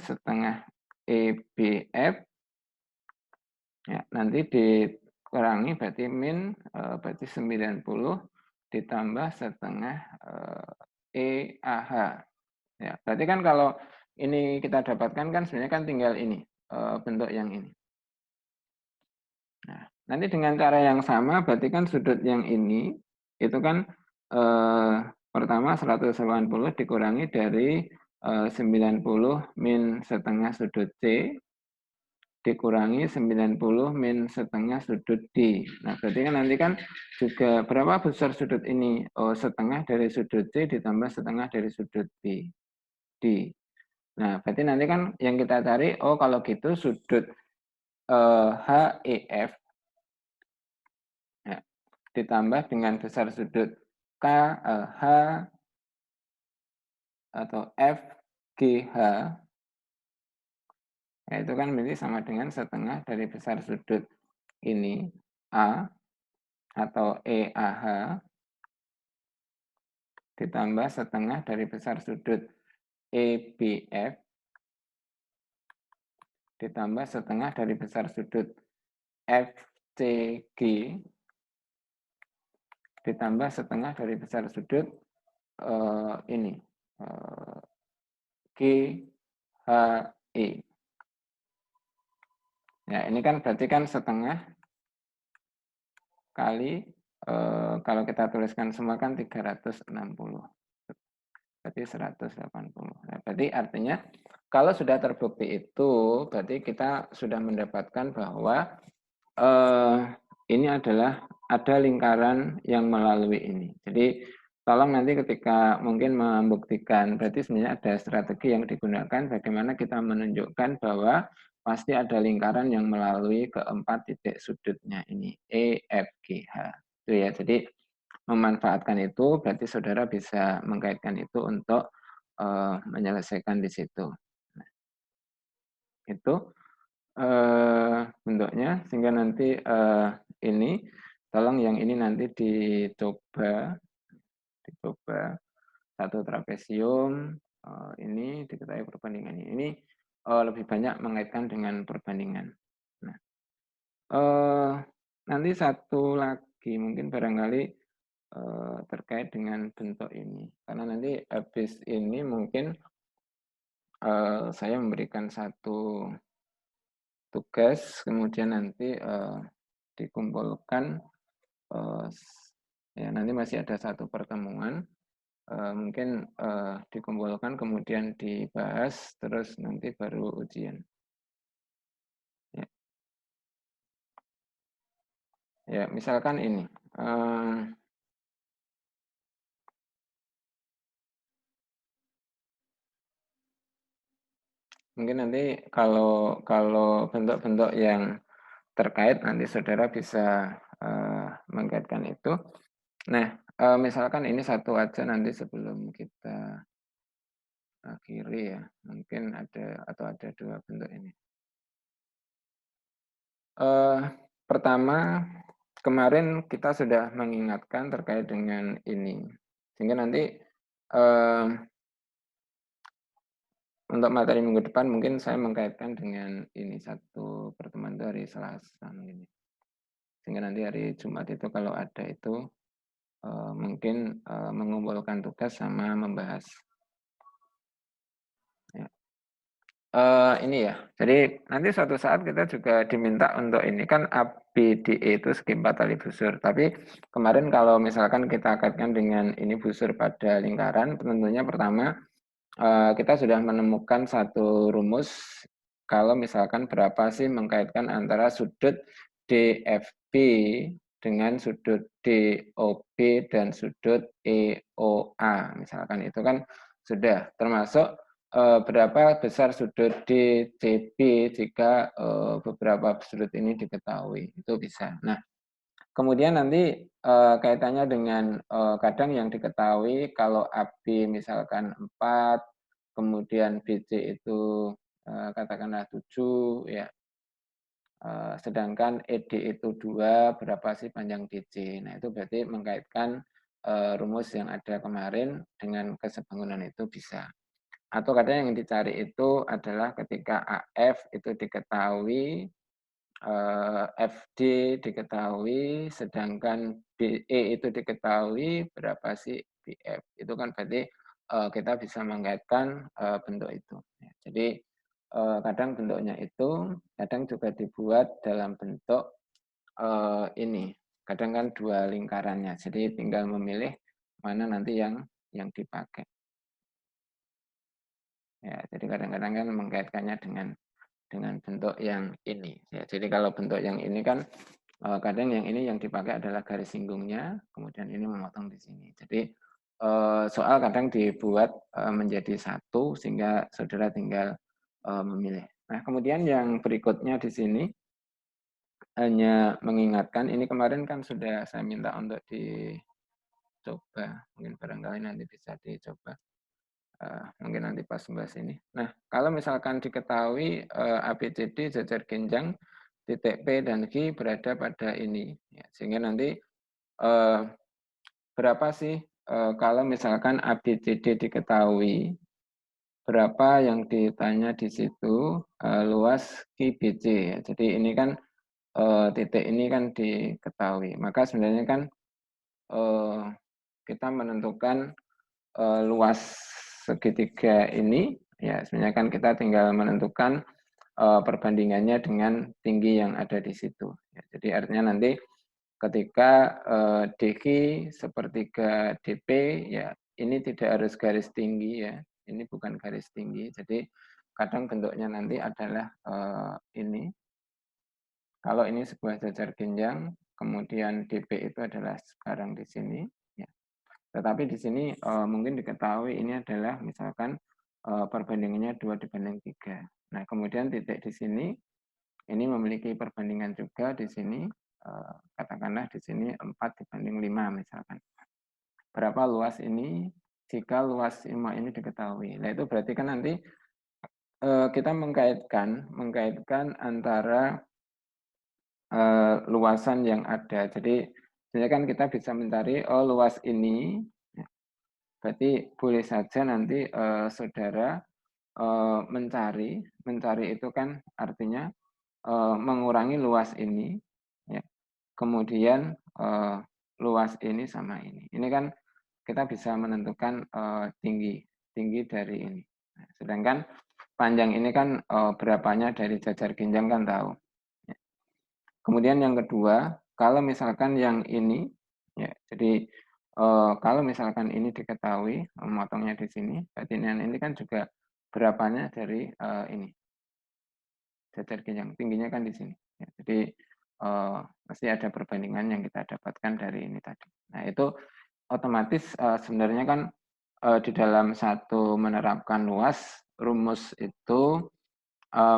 S1: setengah EBF. Ya, nanti dikurangi berarti min berarti 90 ditambah setengah EAH. Ya, berarti kan kalau ini kita dapatkan kan sebenarnya kan tinggal ini bentuk yang ini. Nah, nanti dengan cara yang sama berarti kan sudut yang ini itu kan pertama 180 dikurangi dari 90 min setengah sudut C dikurangi 90 min setengah sudut D. Nah, berarti kan nanti kan juga berapa besar sudut ini? Oh, setengah dari sudut C ditambah setengah dari sudut B. D. Nah, berarti nanti kan yang kita cari, oh kalau gitu sudut HEF ya, ditambah dengan besar sudut KH atau FGH, ya, itu kan berarti sama dengan setengah dari besar sudut ini A atau EAH ditambah setengah dari besar sudut EBF ditambah setengah dari besar sudut FCG ditambah setengah dari besar sudut ini GHE. Ya, ini kan berarti kan setengah kali kalau kita tuliskan semua kan 360. Berarti 180. Nah, berarti artinya kalau sudah terbukti itu, berarti kita sudah mendapatkan bahwa ini adalah ada lingkaran yang melalui ini. Jadi tolong nanti ketika mungkin membuktikan, berarti sebenarnya ada strategi yang digunakan bagaimana kita menunjukkan bahwa pasti ada lingkaran yang melalui keempat titik sudutnya ini, E, F, G, H. Itu ya, jadi memanfaatkan itu berarti saudara bisa mengkaitkan itu untuk menyelesaikan di situ. Nah, itu bentuknya sehingga nanti ini tolong yang ini nanti dicoba satu trapesium ini diketahui perbandingannya ini lebih banyak mengaitkan dengan perbandingan. Nah, nanti satu lagi mungkin barangkali terkait dengan bentuk ini karena nanti habis ini mungkin saya memberikan satu tugas kemudian nanti dikumpulkan ya nanti masih ada satu pertemuan mungkin dikumpulkan kemudian dibahas terus nanti baru ujian. Ya, ya misalkan ini mungkin nanti kalau bentuk-bentuk yang terkait nanti saudara bisa mengkaitkan itu. Nah, misalkan ini satu aja nanti sebelum kita akhiri ya, mungkin ada atau ada dua bentuk ini. Pertama, kemarin kita sudah mengingatkan terkait dengan ini, sehingga nanti untuk materi minggu depan mungkin saya mengkaitkan dengan ini satu pertemuan itu hari Selasa mungkin, sehingga nanti hari Jumat itu kalau ada itu mungkin mengumpulkan tugas sama membahas. Ya. Ini ya, jadi nanti suatu saat kita juga diminta untuk ini kan ABDE itu segi 4 tali busur, tapi kemarin kalau misalkan kita kaitkan dengan ini busur pada lingkaran, tentunya pertama kita sudah menemukan satu rumus kalau misalkan berapa sih mengkaitkan antara sudut DFB dengan sudut DOB dan sudut EOA. Misalkan itu kan sudah termasuk berapa besar sudut DCB jika beberapa sudut ini diketahui. Itu bisa. Nah, kemudian nanti kaitannya dengan kadang yang diketahui kalau AB misalkan 4, kemudian BC itu katakanlah 7 ya. Sedangkan ED itu 2, berapa sih panjang DC? Nah, itu berarti mengkaitkan rumus yang ada kemarin dengan kesebangunan itu bisa. Atau kadang yang dicari itu adalah ketika AF itu diketahui, FD diketahui, sedangkan BE itu diketahui, berapa sih BF? Itu kan berarti kita bisa mengaitkan bentuk itu. Ya, jadi kadang bentuknya itu, kadang juga dibuat dalam bentuk ini. Kadang kan dua lingkarannya, jadi tinggal memilih mana nanti yang dipakai. Ya, jadi kadang-kadang kan mengkaitkannya dengan bentuk yang ini. Ya, jadi kalau bentuk yang ini kan kadang yang ini yang dipakai adalah garis singgungnya, kemudian ini memotong di sini. Jadi soal kadang dibuat menjadi satu sehingga saudara tinggal memilih. Nah, kemudian yang berikutnya di sini hanya mengingatkan, ini kemarin kan sudah saya minta untuk dicoba, mungkin barangkali nanti bisa dicoba. Mungkin nanti pas membahas ini. Nah, kalau misalkan diketahui ABCD jajar genjang, titik P dan Q berada pada ini. Ya, sehingga nanti berapa sih kalau misalkan ABCD diketahui, berapa yang ditanya di situ luas QBC. Ya. Jadi ini kan titik ini kan diketahui. Maka sebenarnya kan kita menentukan luas segitiga ini, ya sebenarnya kan kita tinggal menentukan perbandingannya dengan tinggi yang ada di situ. Ya, jadi artinya nanti ketika DQ sepertiga DP, ya ini tidak harus garis tinggi ya, ini bukan garis tinggi. Jadi kadang bentuknya nanti adalah ini. Kalau ini sebuah jajar genjang, kemudian DP itu adalah sekarang di sini. Ya. Tetapi di sini mungkin diketahui ini adalah misalkan perbandingannya 2:3. Nah, kemudian titik di sini ini memiliki perbandingan juga di sini, katakanlah di sini 4:5 misalkan. Berapa luas ini jika luas IMA ini diketahui. Nah, itu berarti kan nanti kita mengkaitkan antara luasan yang ada. Jadi sebenarnya kan kita bisa mencari, oh luas ini, ya, berarti boleh saja nanti saudara mencari itu kan artinya mengurangi luas ini, ya, kemudian luas ini sama ini. Ini kan kita bisa menentukan tinggi dari ini. Nah, sedangkan panjang ini kan berapanya dari jajar ginjang kan tahu. Ya. Kemudian yang kedua, kalau misalkan yang ini, ya, jadi kalau misalkan ini diketahui, memotongnya di sini, berarti ini kan juga berapanya dari ini, jajar ginjang, tingginya kan di sini. Ya, jadi pasti ada perbandingan yang kita dapatkan dari ini tadi. Nah, itu otomatis sebenarnya kan di dalam satu menerapkan luas, rumus itu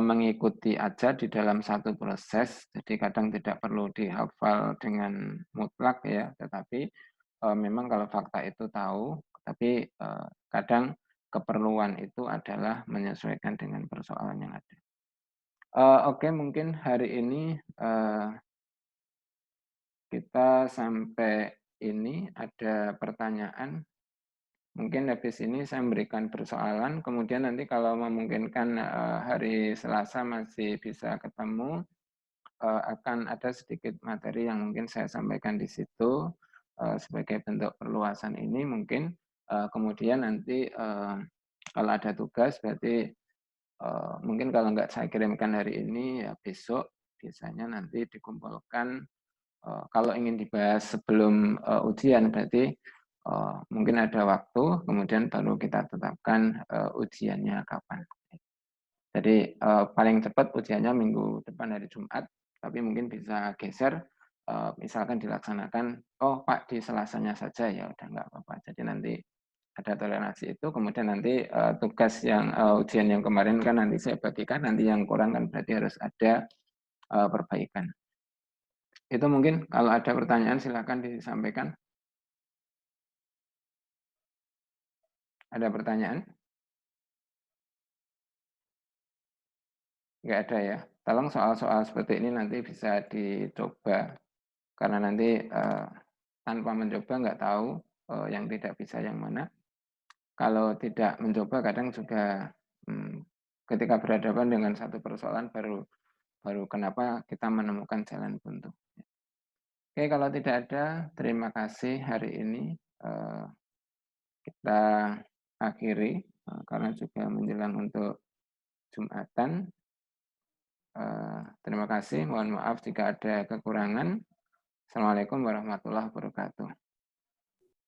S1: mengikuti aja di dalam satu proses, jadi kadang tidak perlu dihafal dengan mutlak ya, tetapi memang kalau fakta itu tahu, tapi kadang keperluan itu adalah menyesuaikan dengan persoalan yang ada. Oke, mungkin hari ini kita sampai ini ada pertanyaan. Mungkin habis ini saya memberikan persoalan, kemudian nanti kalau memungkinkan hari Selasa masih bisa ketemu, akan ada sedikit materi yang mungkin saya sampaikan di situ sebagai bentuk perluasan ini mungkin. Kemudian nanti kalau ada tugas berarti mungkin kalau nggak saya kirimkan hari ini ya besok biasanya nanti dikumpulkan. Kalau ingin dibahas sebelum ujian berarti mungkin ada waktu, kemudian baru kita tetapkan ujiannya kapan. Jadi paling cepat ujiannya minggu depan hari Jumat, tapi mungkin bisa geser, misalkan dilaksanakan, oh Pak di Selasanya saja ya udah nggak apa-apa. Jadi nanti ada toleransi itu, kemudian nanti tugas yang ujian yang kemarin kan nanti saya bagikan, nanti yang kurang kan berarti harus ada perbaikan. Itu mungkin kalau ada pertanyaan silakan disampaikan. Ada pertanyaan? Nggak ada ya. Tolong soal-soal seperti ini nanti bisa dicoba, karena nanti tanpa mencoba nggak tahu yang tidak bisa yang mana. Kalau tidak mencoba kadang juga ketika berhadapan dengan satu persoalan baru kenapa kita menemukan jalan buntu. Oke, kalau tidak ada, terima kasih hari ini kita akhiri karena juga menjelang untuk Jumatan. Terima kasih, mohon maaf jika ada kekurangan. Assalamualaikum warahmatullahi wabarakatuh.